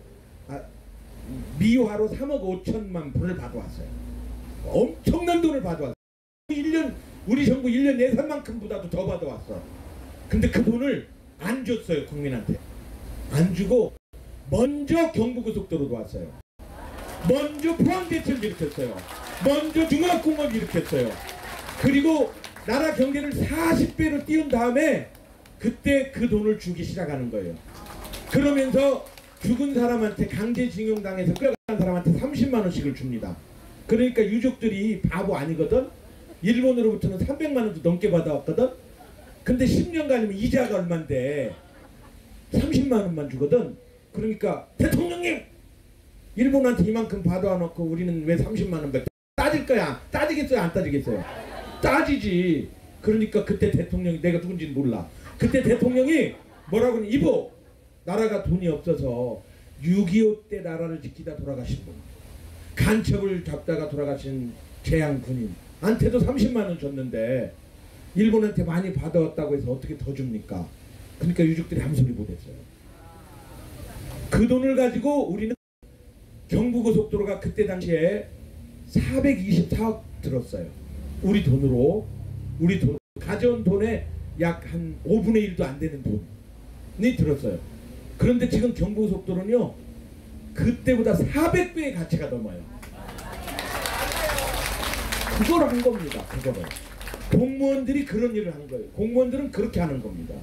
S1: 미화로 3억 5천만 불을 받아왔어요. 엄청난 돈을 받아왔어요. 1년 우리 정부 1년 예산만큼보다도 더 받아왔어. 근데 그 돈을 안 줬어요. 국민한테 안 주고 먼저 경부고속도로도 왔어요. 먼저 포항대철 일으켰어요. 먼저 중앙공업 일으켰어요. 그리고 나라 경제를 40배로 띄운 다음에 그때 그 돈을 주기 시작하는 거예요. 그러면서 죽은 사람한테 강제징용당해서 끌어간 사람한테 30만 원씩을 줍니다. 그러니까 유족들이 바보 아니거든. 일본으로부터는 300만 원도 넘게 받아왔거든. 근데 10년간이면 이자가 얼만데 30만 원만 주거든. 그러니까 대통령님, 일본한테 이만큼 받아와놓고 우리는 왜 30만 원밖에 따질 거야? 따지겠어요? 안 따지겠어요? 따지지. 그러니까 그때 대통령이, 내가 누군지는 몰라, 그때 대통령이 뭐라고 하니, 이보, 나라가 돈이 없어서 6.25 때 나라를 지키다 돌아가신 분, 간첩을 잡다가 돌아가신 재향 군인한테도 30만 원 줬는데 일본한테 많이 받아왔다고 해서 어떻게 더 줍니까? 그러니까 유족들이 아무 소리 못했어요. 그 돈을 가지고 우리는 경부고속도로가 그때 당시에 424억 들었어요. 우리 돈으로 가져온 돈의 약 한 5분의 1도 안 되는 돈이 들었어요. 그런데 지금 경부고속도로는요, 그때보다 400배의 가치가 넘어요. 그걸 한 겁니다. 그거를. 공무원들이 그런 일을 한 거예요. 공무원들은 그렇게 하는 겁니다.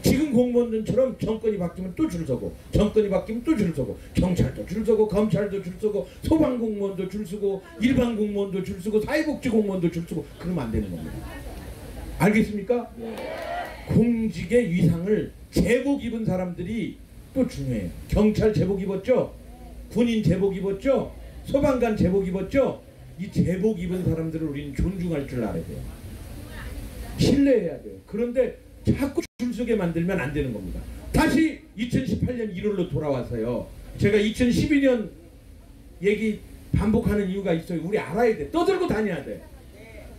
S1: 지금 공무원들처럼 정권이 바뀌면 또 줄 서고, 정권이 바뀌면 또 줄 서고, 경찰도 줄 서고, 검찰도 줄 서고, 소방공무원도 줄 서고, 일반 공무원도 줄 서고, 사회복지 공무원도 줄 서고, 그러면 안 되는 겁니다. 알겠습니까? 공직의 위상을 제복 입은 사람들이 또 중요해요. 경찰 제복 입었죠? 군인 제복 입었죠? 소방관 제복 입었죠? 이 제복 입은 사람들을 우리는 존중할 줄 알아야 돼요. 신뢰해야 돼요. 그런데 자꾸 줄 서게 만들면 안 되는 겁니다. 다시 2018년 1월로 돌아와서요. 제가 2012년 얘기 반복하는 이유가 있어요. 우리 알아야 돼. 떠들고 다녀야 돼.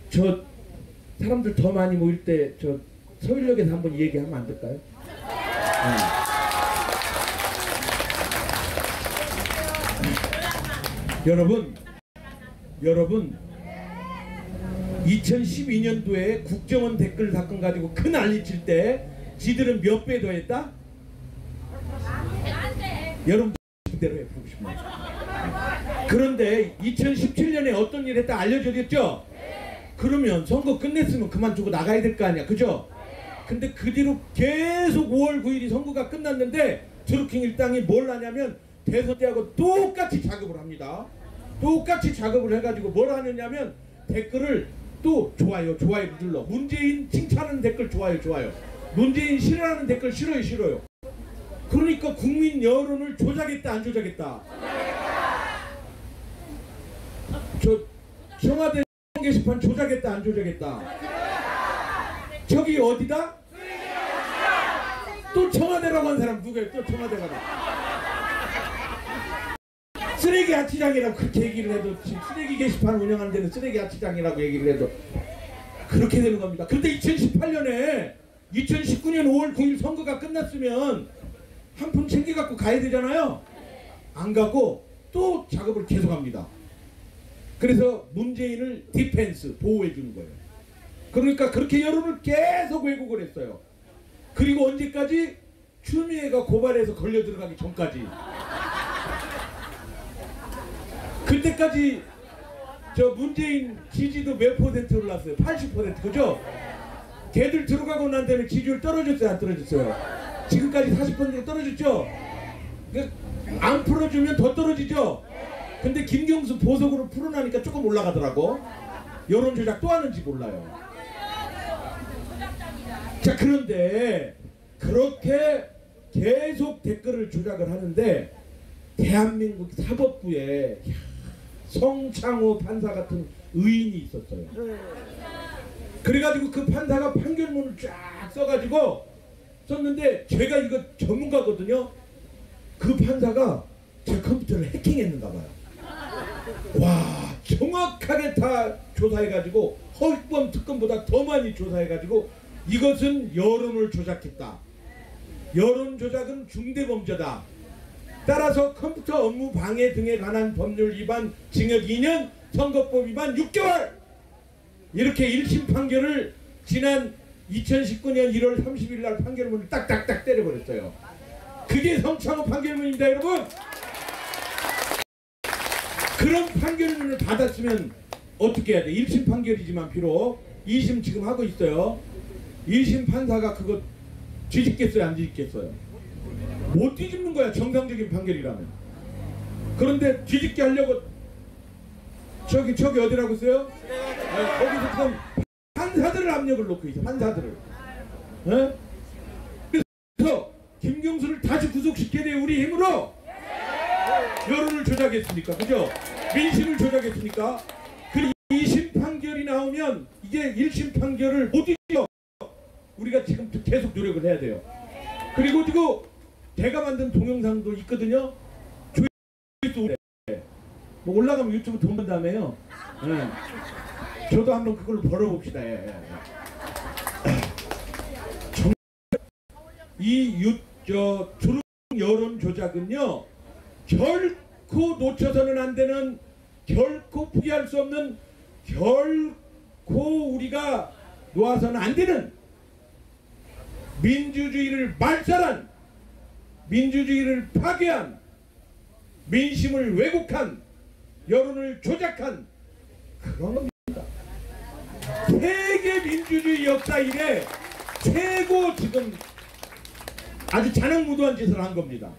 S1: 저 사람들 더 많이 모일 때 저 서울역에서 한번 얘기하면 안 될까요? 여러분 2012년도에 국정원 댓글 사건 가지고 큰 난리 칠 때 지들은 몇 배 더 했다? 여러분 그대로 해보고 싶네요. 그런데 2017년에 어떤 일 했다 알려드렸죠? 그러면 선거 끝냈으면 그만두고 나가야 될 거 아니야, 그죠? 근데 그 뒤로 계속 5월 9일이 선거가 끝났는데 드루킹 일당이 뭘 하냐면 대선 때하고 똑같이 작업을 합니다. 똑같이 작업을 해가지고 뭘 하느냐면 댓글을 또 좋아요 눌러. 문재인 칭찬하는 댓글 좋아요. 문재인 싫어하는 댓글 싫어요. 그러니까 국민 여론을 조작했다 안 조작했다? 저 청와대 게시판 조작했다 안 조작했다? 저기 어디다? 또 청와대라고 한 사람 누구예요? 또 청와대가 쓰레기 야치장이라고 그렇게 얘기를 해도, 지금 쓰레기 게시판 운영하는 데는 쓰레기 야치장이라고 얘기를 해도 그렇게 되는 겁니다. 그런데 2018년에 2019년 5월 9일 선거가 끝났으면 한 푼 챙겨갖고 가야 되잖아요. 안 가고 또 작업을 계속합니다. 그래서 문재인을 디펜스, 보호해 주는 거예요. 그러니까 그렇게 여론을 계속 왜곡을 했어요. 그리고 언제까지? 추미애가 고발해서 걸려 들어가기 전까지. 그때까지 저 문재인 지지도 몇 %? 올랐어요? 80%, 그죠? 걔들 들어가고 난 다음에 지지율 떨어졌어요, 안 떨어졌어요? 지금까지 40% 떨어졌죠? 안 풀어주면 더 떨어지죠? 근데 김경수 보석으로 풀어나니까 조금 올라가더라고. 여론 조작 또 하는지 몰라요. 자, 그런데 그렇게 계속 댓글을 조작을 하는데 대한민국 사법부에 성창호 판사 같은 의인이 있었어요. 그래가지고 그 판사가 판결문을 쫙 써가지고 썼는데, 제가 이거 전문가거든요. 그 판사가 제 컴퓨터를 해킹했는가 봐요. 와, 정확하게 다 조사해가지고 허위범 특검보다 더 많이 조사해가지고 이것은 여론을 조작했다. 여론 조작은 중대범죄다. 따라서 컴퓨터 업무 방해 등에 관한 법률 위반 징역 2년, 선거법 위반 6개월, 이렇게 1심 판결을 지난 2019년 1월 30일 날 판결문을 딱딱딱 때려버렸어요. 그게 성창호 판결문입니다, 여러분. 그런 판결문을 받았으면 어떻게 해야 돼? 1심 판결이지만 비록 2심 지금 하고 있어요. 1심 판사가 그거 뒤집겠어요, 안 뒤집겠어요? 못 뒤집는 거야, 정상적인 판결이라면. 그런데 뒤집게 하려고 저기 어디라고 써요? 거기서 지금 판사들을 압력을 놓고 있어, 판사들을. 에? 그래서 김경수를 다시 구속시켜야 돼요, 우리 힘으로. 여론을 조작했으니까, 그죠? 민심을 조작했으니까. 그리고 2심 판결이 나오면 이게 1심 판결을 못 이겨. 우리가 지금 계속 노력을 해야 돼요. 그리고 지금 제가 만든 동영상도 있거든요. 조회수 뭐 올라가면 유튜브 돈 번다며요. 예. 저도 한번 그걸로 벌어봅시다. 예. 이 조롱 여론 조작은요, 결코 놓쳐서는 안 되는, 결코 포기할 수 없는, 결코 우리가 놓아서는 안 되는, 민주주의를 말살한, 민주주의를 파괴한, 민심을 왜곡한, 여론을 조작한 그런 겁니다. 세계 민주주의 역사 이래 최고 지금 아주 잔혹무도한 짓을 한 겁니다.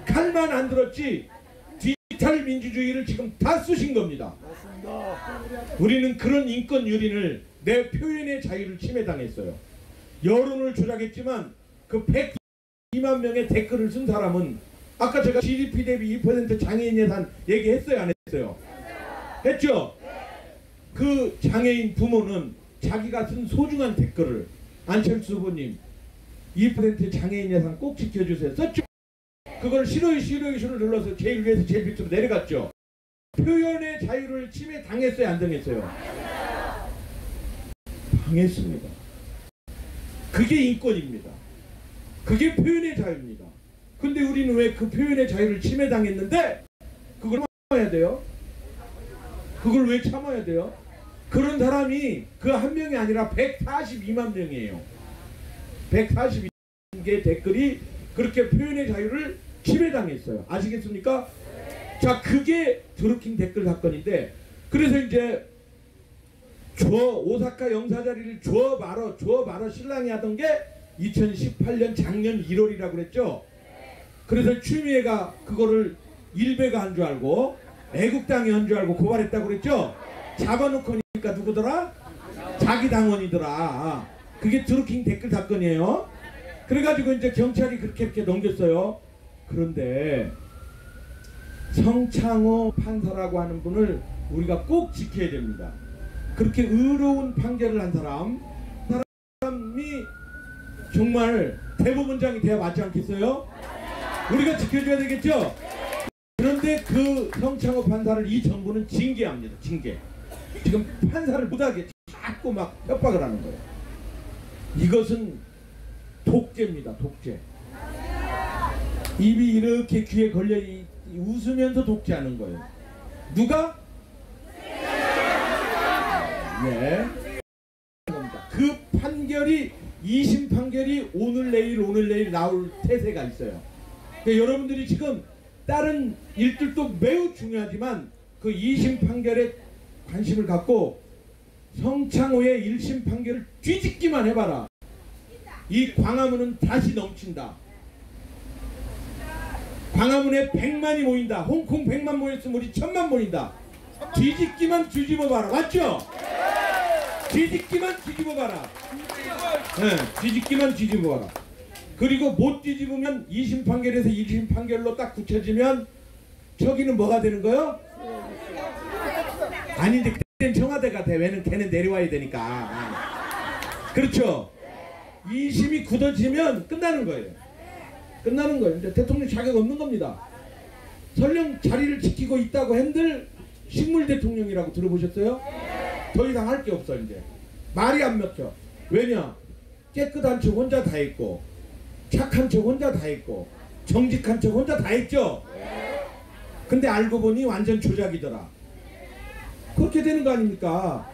S1: 칼만 안 들었지 디지털 민주주의를 지금 다 쑤신 겁니다. 우리는 그런 인권 유린을, 내 표현의 자유를 침해당했어요. 여론을 조작했지만 그 102만 명의 댓글을 쓴 사람은, 아까 제가 GDP 대비 2% 장애인 예산 얘기했어요, 안 했어요? 했죠? 그 장애인 부모는 자기가 쓴 소중한 댓글을, 안철수 후보님 2% 장애인 예산 꼭 지켜주세요 썼죠? 그걸 싫어요 눌러서 제일 위에서 제일 밑으로 내려갔죠? 표현의 자유를 침해당했어요, 안 당했어요? 당했습니다. 그게 인권입니다. 그게 표현의 자유입니다. 근데 우리는 왜 그 표현의 자유를 침해당했는데 그걸 참아야 돼요? 그걸 왜 참아야 돼요? 그런 사람이 그 한 명이 아니라 142만 명이에요. 142개 댓글이 그렇게 표현의 자유를 침해당했어요. 아시겠습니까? 자, 그게 드루킹 댓글 사건인데, 그래서 이제 오사카 영사자리를 줘 말어 신랑이 하던 게 2018년 작년 1월이라고 그랬죠. 그래서 추미애가 그거를 일베가 한 줄 알고 애국당이 한 줄 알고 고발했다고 그랬죠. 잡아놓고 니까 누구더라? 자기 당원이더라. 그게 드루킹 댓글 사건이에요. 그래가지고 이제 경찰이 그렇게 이렇게 넘겼어요. 그런데 성창호 판사라고 하는 분을 우리가 꼭 지켜야 됩니다. 그렇게 의로운 판결을 한 사람이 정말 대법원장이 돼야 맞지 않겠어요? 우리가 지켜줘야 되겠죠? 그런데 그 성창호 판사를 이 정부는 징계합니다. 징계. 지금 판사를 못하게 자꾸 막 협박을 하는 거예요. 이것은 독재입니다. 독재. 입이 이렇게 귀에 걸려 웃으면서 독재하는 거예요. 누가? 네. 그 판결이 2심 판결이 오늘 내일 나올 태세가 있어요. 그러니까 여러분들이 지금 다른 일들도 매우 중요하지만 그 2심 판결에 관심을 갖고 성창호의 1심 판결을 뒤집기만 해봐라. 이 광화문은 다시 넘친다. 광화문에 100만이 모인다. 홍콩 100만 모였으면 우리 1000만 모인다. 뒤집기만 뒤집어봐라. 맞죠? 뒤집기만 뒤집어봐라. 네, 뒤집기만 뒤집어봐라. 그리고 못 뒤집으면 2심 판결에서 1심 판결로 딱 굳혀지면 저기는 뭐가 되는 거요? 아닌데 그땐 청와대가 돼. 왜냐면 걔는 내려와야 되니까. 그렇죠? 2심이 굳어지면 끝나는 거예요. 끝나는 거예요. 이제 대통령 자격 없는 겁니다. 설령 자리를 지키고 있다고 한들 식물 대통령이라고 들어보셨어요? 더 이상 할 게 없어. 이제 말이 안 먹혀. 왜냐? 깨끗한 척 혼자 다 했고, 착한 척 혼자 다 했고, 정직한 척 혼자 다 했죠? 근데 알고 보니 완전 조작이더라. 그렇게 되는 거 아닙니까?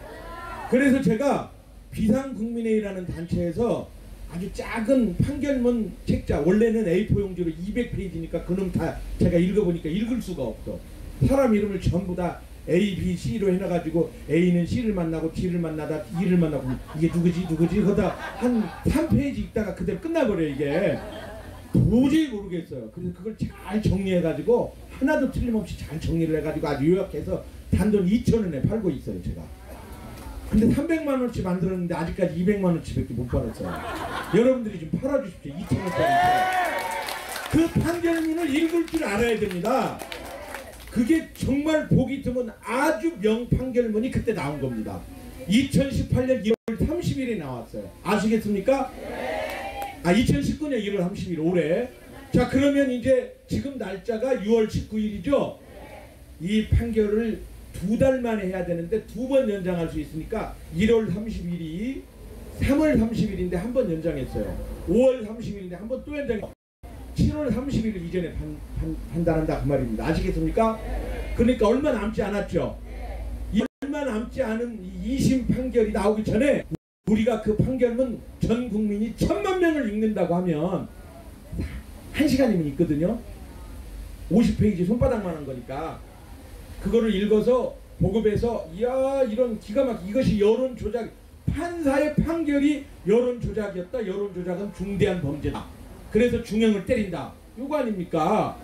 S1: 그래서 제가 비상국민회의라는 단체에서 아주 작은 판결문 책자, 원래는 A4 용지로 200페이지니까 그놈 다 제가 읽어보니까 읽을 수가 없어. 사람 이름을 전부 다 A, B, C로 해놔가지고 A는 C를 만나고 D를 만나다 E를 만나고 이게 누구지 그러다 한 3페이지 읽다가 그대로 끝나버려 이게. 도저히 모르겠어요. 그래서 그걸 잘 정리해가지고 하나도 틀림없이 잘 정리를 해가지고 아주 요약해서 단돈 2,000원에 팔고 있어요 제가. 근데 300만원치 만들었는데 아직까지 200만원치밖에 못 팔았어요. 여러분들이 좀 팔아주십시오. 2,000원짜리. 그 판결문을 읽을 줄 알아야 됩니다. 그게 정말 보기 드문 아주 명판결문이 그때 나온 겁니다. 2018년 1월 30일에 나왔어요. 아시겠습니까? 2019년 1월 30일 올해. 자, 그러면 이제 지금 날짜가 6월 19일이죠. 이 판결을 2달 만에 해야 되는데 2번 연장할 수 있으니까 1월 30일이 3월 30일인데 한 번 연장했어요. 5월 30일인데 한 번 또 연장했어요. 7월 30일 이전에 판단한다 그 말입니다. 아시겠습니까? 그러니까 얼마 남지 않았죠. 이 얼마 남지 않은 2심 판결이 나오기 전에 우리가 그 판결문 전 국민이 1,000만 명을 읽는다고 하면 1시간이면 있거든요. 50페이지 손바닥만한 거니까 그거를 읽어서 보급해서 이야 이런 기가 막히게 이것이 여론 조작, 판사의 판결이 여론 조작이었다. 여론 조작은 중대한 범죄다. 그래서 중형을 때린다. 이거 아닙니까?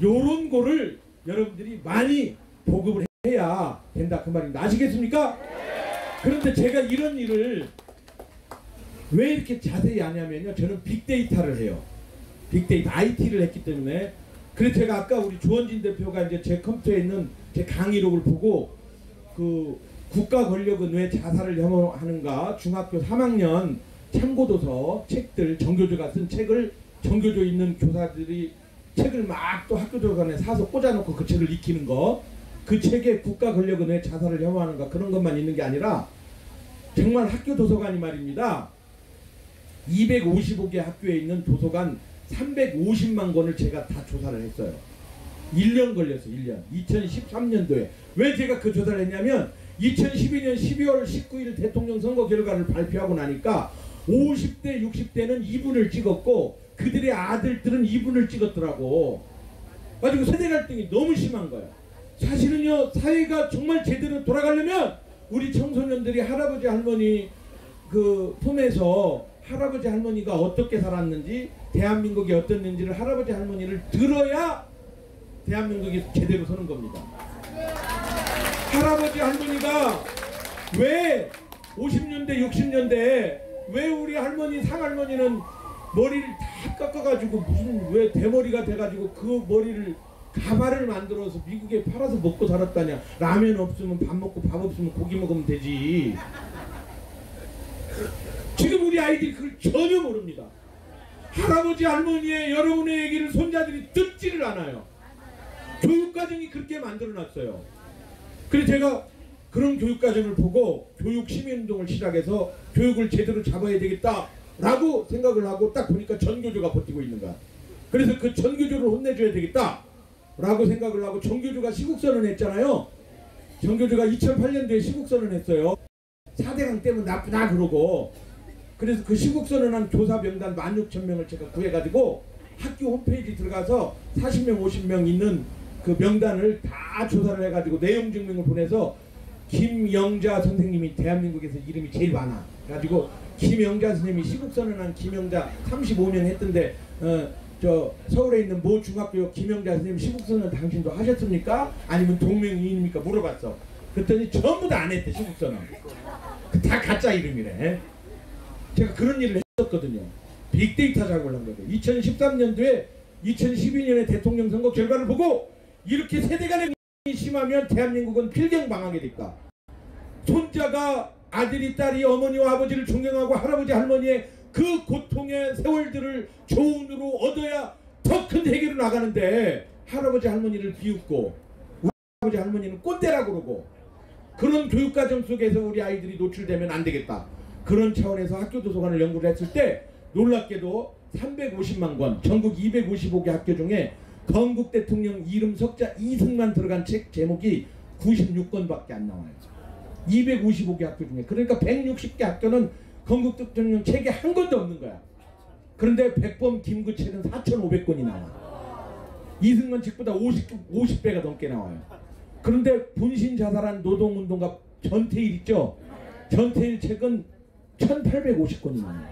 S1: 요런 거를 여러분들이 많이 보급을 해야 된다 그 말입니다. 아시겠습니까? 그런데 제가 이런 일을 왜 이렇게 자세히 하냐면요. 저는 빅데이터를 해요. 빅데이터 IT를 했기 때문에. 그래서 제가 아까 우리 조원진 대표가 이제 제 컴퓨터에 있는 제 강의록을 보고 그 국가 권력은 왜 자살을 혐오하는가 중학교 3학년 참고도서 책들 정교조가 쓴 책을 정교조 있는 교사들이 책을 막 또 학교 도서관에 사서 꽂아놓고 그 책을 익히는 거, 그 책에 국가 권력은 왜 자살을 혐오하는가 그런 것만 있는 게 아니라 정말 학교 도서관이 말입니다. 255개 학교에 있는 도서관 350만 권을 제가 다 조사를 했어요. 1년 걸렸어요. 1년. 2013년도에. 왜 제가 그 조사를 했냐면 2012년 12월 19일 대통령 선거 결과를 발표하고 나니까 50대 60대는 2분을 찍었고 그들의 아들들은 2분을 찍었더라고. 가지고 세대 갈등이 너무 심한 거야. 사실은요 사회가 정말 제대로 돌아가려면 우리 청소년들이 할아버지 할머니 그 품에서 할아버지 할머니가 어떻게 살았는지 대한민국이 어땠는지를 할아버지 할머니를 들어야 대한민국이 제대로 서는 겁니다. 할아버지 할머니가 왜 50년대 60년대에 왜 우리 할머니 상할머니는 머리를 다 깎아가지고 무슨 왜 대머리가 돼가지고 그 머리를 가발을 만들어서 미국에 팔아서 먹고 살았다냐. 라면 없으면 밥 먹고 밥 없으면 고기 먹으면 되지. 지금 우리 아이들이 그걸 전혀 모릅니다. 할아버지 할머니의 여러분의 얘기를 손자들이 듣지를 않아요. 교육과정이 그렇게 만들어놨어요. 그래서 제가 그런 교육과정을 보고 교육시민운동을 시작해서 교육을 제대로 잡아야 되겠다 라고 생각을 하고 딱 보니까 전교조가 버티고 있는 거야. 그래서 그 전교조를 혼내줘야 되겠다 라고 생각을 하고 전교조가 시국선언 했잖아요. 전교조가 2008년도에 시국선언 했어요. 4대강 때문에 나쁘다 그러고. 그래서 그 시국선언한 교사 명단 16,000명을 제가 구해가지고 학교 홈페이지 들어가서 40명 50명 있는 그 명단을 다 조사를 해가지고 내용 증명을 보내서 김영자 선생님이 대한민국에서 이름이 제일 많아. 그래가지고 김영자 선생님이 시국선언한 김영자 35명 했던데 저 서울에 있는 모 중학교 김영자 선생님 시국선언 당신도 하셨습니까? 아니면 동명이인입니까? 물어봤어. 그랬더니 전부 다 안 했대 시국선언. 다 가짜 이름이래. 제가 그런 일을 했었거든요. 빅데이터 작업을 한 거죠. 2013년도에 2012년에 대통령 선거 결과를 보고 이렇게 세대간의 심하면 대한민국은 필경방황이 될까. 손자가 아들이 딸이 어머니와 아버지를 존경하고 할아버지 할머니의 그 고통의 세월들을 조언으로 얻어야 더 큰 해결을 나가는데 할아버지 할머니를 비웃고 우리 할아버지 할머니는 꼰대라고 그러고 그런 교육과정 속에서 우리 아이들이 노출되면 안 되겠다. 그런 차원에서 학교 도서관을 연구를 했을 때 놀랍게도 350만 권 전국 255개 학교 중에 건국 대통령 이름 석자 이승만 들어간 책 제목이 96권밖에 안 나와요. 255개 학교 중에. 그러니까 160개 학교는 건국 대통령 책이 한 권도 없는 거야. 그런데 백범 김구 책은 4,500권이 나와. 이승만 책보다 50배가 넘게 나와요. 그런데 분신 자살한 노동운동가 전태일 있죠? 전태일 책은 1850권입니다.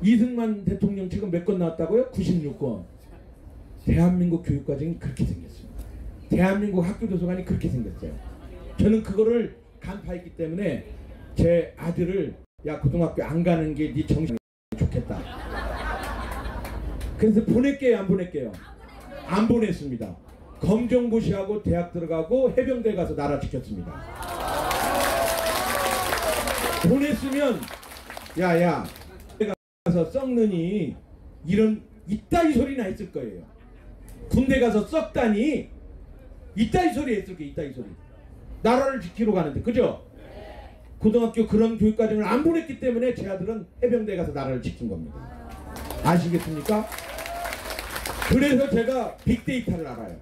S1: 이승만 대통령 책은 몇 권 나왔다고요? 96권. 대한민국 교육과정이 그렇게 생겼습니다. 대한민국 학교도서관이 그렇게 생겼어요. 저는 그거를 간파했기 때문에 제 아들을 야 고등학교 안 가는 게 네 정신이 좋겠다. 그래서 보낼게요 안 보낼게요? 안 보냈습니다. 검정고시하고 대학 들어가고 해병대 가서 나라 지켰습니다. 보냈으면 야야 내가 가서 썩느니 이런 이따위 소리나 했을 거예요. 군대 가서 썩다니 이따위 소리 했을 거예요. 이따위 소리. 나라를 지키러 가는데 그죠? 고등학교 그런 교육과정을 안 보냈기 때문에 제 아들은 해병대 가서 나라를 지킨 겁니다. 아시겠습니까? 그래서 제가 빅데이터를 알아요.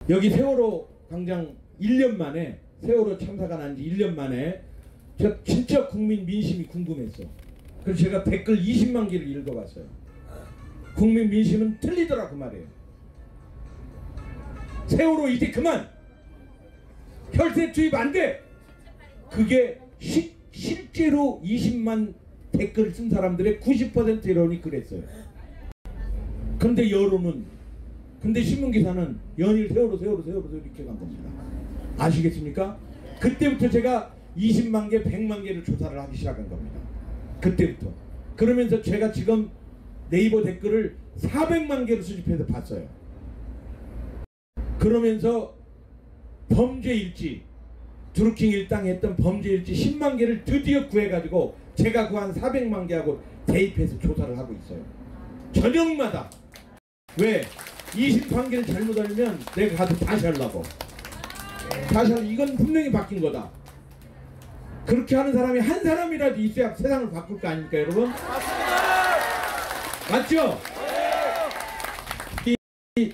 S1: 여기 세월호 광장 1년 만에 세월호 참사가 난 지 1년 만에 제가 진짜 국민 민심이 궁금했어. 그래서 제가 댓글 20만 개를 읽어봤어요. 국민 민심은 틀리더라 그 말이에요. 세월호 이제 그만! 혈세 투입 안 돼! 그게 실제로 20만 댓글 쓴 사람들의 90% 여론이 그랬어요. 근데 여론은 근데 신문기사는 연일 세월호 이렇게 간 겁니다. 아시겠습니까? 그때부터 제가 20만 개, 100만 개를 조사를 하기 시작한 겁니다. 그때부터. 그러면서 제가 지금 네이버 댓글을 400만 개를 수집해서 봤어요. 그러면서 범죄일지 드루킹 일당이 했던 범죄일지 10만 개를 드디어 구해가지고 제가 구한 400만 개하고 대입해서 조사를 하고 있어요. 저녁마다. 왜? 20만 개를 잘못 알면 내가 가서 다시 하려고. 다시 하려고. 이건 분명히 바뀐 거다. 그렇게 하는 사람이 한 사람이라도 있어야 세상을 바꿀 거 아닙니까 여러분? 맞죠?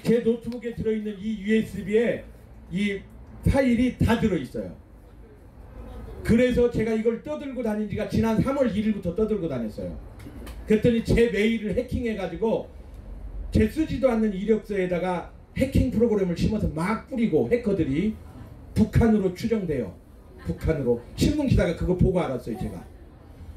S1: 제 노트북에 들어있는 이 USB에 이 파일이 다 들어있어요. 그래서 제가 이걸 떠들고 다닌 지가 지난 3월 1일부터 떠들고 다녔어요. 그랬더니 제 메일을 해킹해가지고 제 쓰지도 않는 이력서에다가 해킹 프로그램을 심어서 막 뿌리고 해커들이 북한으로 추정돼요. 북한으로. 신문기사가 그거 보고 알았어요. 제가.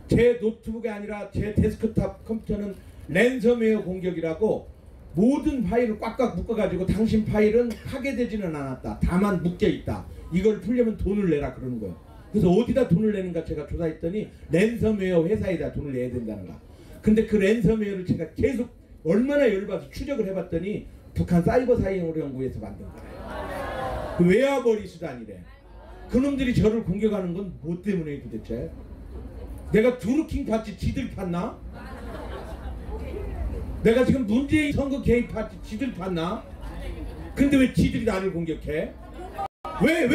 S1: 제 노트북이 아니라 제 데스크탑 컴퓨터는 랜섬웨어 공격이라고 모든 파일을 꽉꽉 묶어가지고 당신 파일은 파괴되지는 않았다. 다만 묶여있다. 이걸 풀려면 돈을 내라 그러는 거예요. 그래서 어디다 돈을 내는가 제가 조사했더니 랜섬웨어 회사에다 돈을 내야 된다는 거야. 근데 그 랜섬웨어를 제가 계속 얼마나 열받아서 추적을 해봤더니 북한 사이버 사이버 연구에서 만든 거예요. 그 외화벌이 수단이래. 그놈들이 저를 공격하는 건 뭐 때문에 도대체? 내가 드루킹 파티 지들 팠나? 내가 지금 문재인 선거 개입 파티 지들 팠나? 근데 왜 지들이 나를 공격해? 왜?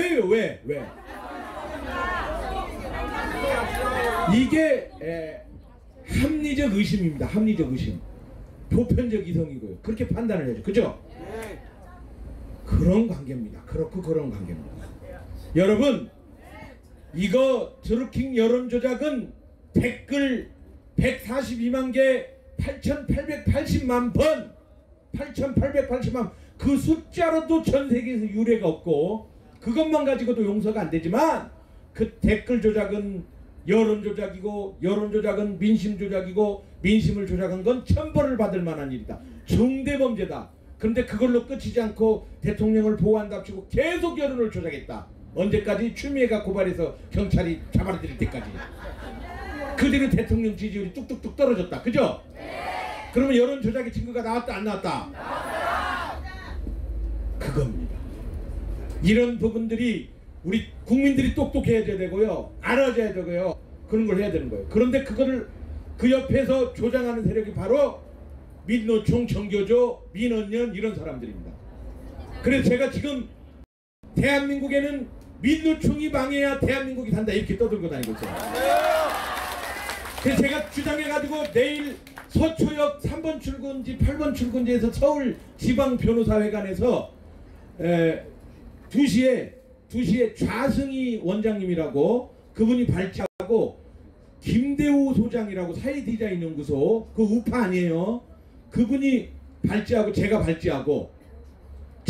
S1: 이게 합리적 의심입니다. 합리적 의심. 보편적 이성이고요. 그렇게 판단을 해야죠. 그죠? 그런 관계입니다. 그렇고 그런 관계입니다. 여러분 이거 드루킹 여론조작은 댓글 142만 개 8,880만 번 8,880만 그 숫자로도 전 세계에서 유례가 없고 그것만 가지고도 용서가 안 되지만 그 댓글 조작은 여론 조작이고 여론 조작은 민심 조작이고 민심을 조작한 건 천벌을 받을 만한 일이다. 중대범죄다. 그런데 그걸로 끝이지 않고 대통령을 보호한답시고 계속 여론을 조작했다. 언제까지? 추미애가 고발해서 경찰이 잡아들일 때까지. 그 뒤로 대통령 지지율이 뚝뚝뚝 떨어졌다. 그죠? 그러면 여론 조작의 증거가 나왔다 안 나왔다? 그겁니다. 이런 부분들이 우리 국민들이 똑똑해져야 되고요. 알아줘야 되고요. 그런 걸 해야 되는 거예요. 그런데 그거를 그 옆에서 조장하는 세력이 바로 민노총, 정교조, 민언년 이런 사람들입니다. 그래서 제가 지금 대한민국에는 민노총이 망해야 대한민국이 산다 이렇게 떠들고 다니고 있어요. 그래서 제가 주장해가지고 내일 서초역 3번 출근지 8번 출근지에서 서울지방변호사회관에서 2시에 좌승희 원장님이라고 그분이 발제하고 김대우 소장이라고 사회디자인연구소 그 우파 아니에요. 그분이 발제하고 제가 발제하고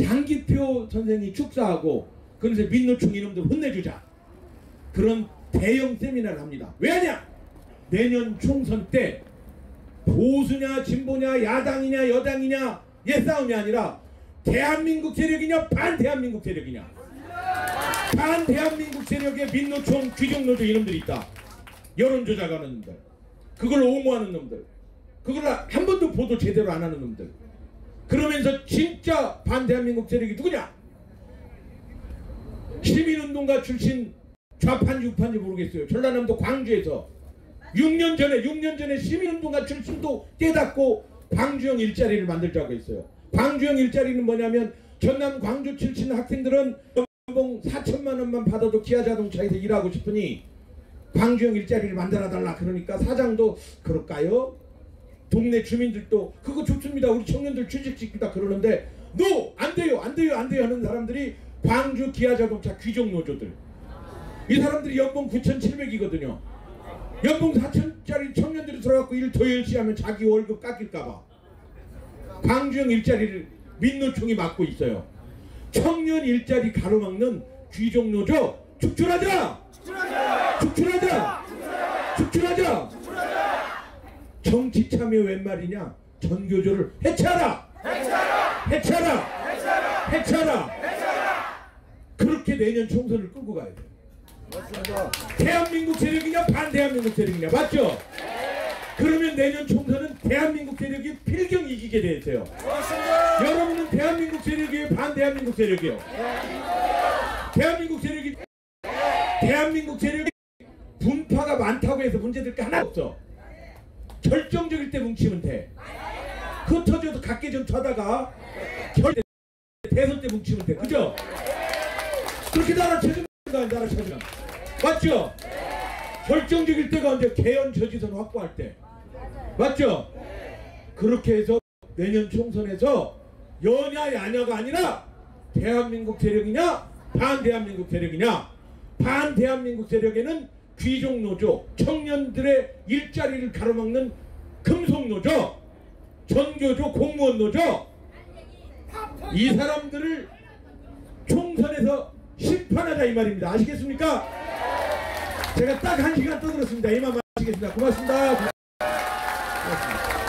S1: 장기표 선생이 축사하고 그래서 민노총 이놈들 혼내주자 그런 대형 세미나를 합니다. 왜 하냐? 내년 총선 때 보수냐 진보냐 야당이냐 여당이냐 싸움이 아니라 대한민국 세력이냐 반대한민국 세력이냐. 반대한민국 세력의 민노총 귀족노조 이놈들이 있다. 여론조작하는 놈들, 그걸 옹호하는 놈들, 그걸 한 번도 보도 제대로 안 하는 놈들. 그러면서 진짜 반대한민국 세력이 누구냐? 시민운동가 출신 좌판지 우판지 모르겠어요. 전라남도 광주에서 6년 전에 시민운동가 출신도 깨닫고 광주형 일자리를 만들자고 했어요. 광주형 일자리는 뭐냐면 전남 광주 출신 학생들은 연봉 4천만 원만 받아도 기아자동차에서 일하고 싶으니 광주형 일자리를 만들어달라. 그러니까 사장도 그럴까요? 동네 주민들도 그거 좋습니다. 우리 청년들 취직시키다 그러는데 노! 안 돼요 하는 사람들이 광주 기아자동차 귀족노조들. 이 사람들이 연봉 9,700이거든요. 연봉 4천짜리 청년들이 들어갖고 일 더 열심히 하면 자기 월급 깎일까봐 광주형 일자리를 민노총이 맡고 있어요. 청년 일자리 가로막는 귀족노조 축출하자! 축출하자! 정치 참여 웬 말이냐? 전교조를 해체하라! 그렇게 내년 총선을 끌고 가야 돼.
S2: 맞습니다.
S1: 대한민국 세력이냐 반대한민국 세력이냐 맞죠? 그러면 내년 총선은 대한민국 세력이 필경 이기게 돼 있어요.
S2: 맞습니다.
S1: 여러분은 대한민국 세력이에요 반대한민국 세력이에요? 대한민국 세력이 분파가 많다고 해서 문제될 게 하나 없어. 결정적일 때 뭉치면 돼. 흩어져도 각계전투 하다가 대선 때 뭉치면 돼. 그죠? 그렇게 나라 찾으면 맞죠? 결정적일 때가 언제? 개헌 저지선 확보할 때. 맞죠? 그렇게 해서 내년 총선에서 여냐 야냐가 아니라 대한민국 세력이냐 반대한민국 세력이냐. 반대한민국 세력에는 귀족노조, 청년들의 일자리를 가로막는 금속노조, 전교조, 공무원노조, 이 사람들을 총선에서 심판하자 이 말입니다. 아시겠습니까? 제가 딱 1시간 떠들었습니다. 이만 마치겠습니다. 고맙습니다. 고맙습니다.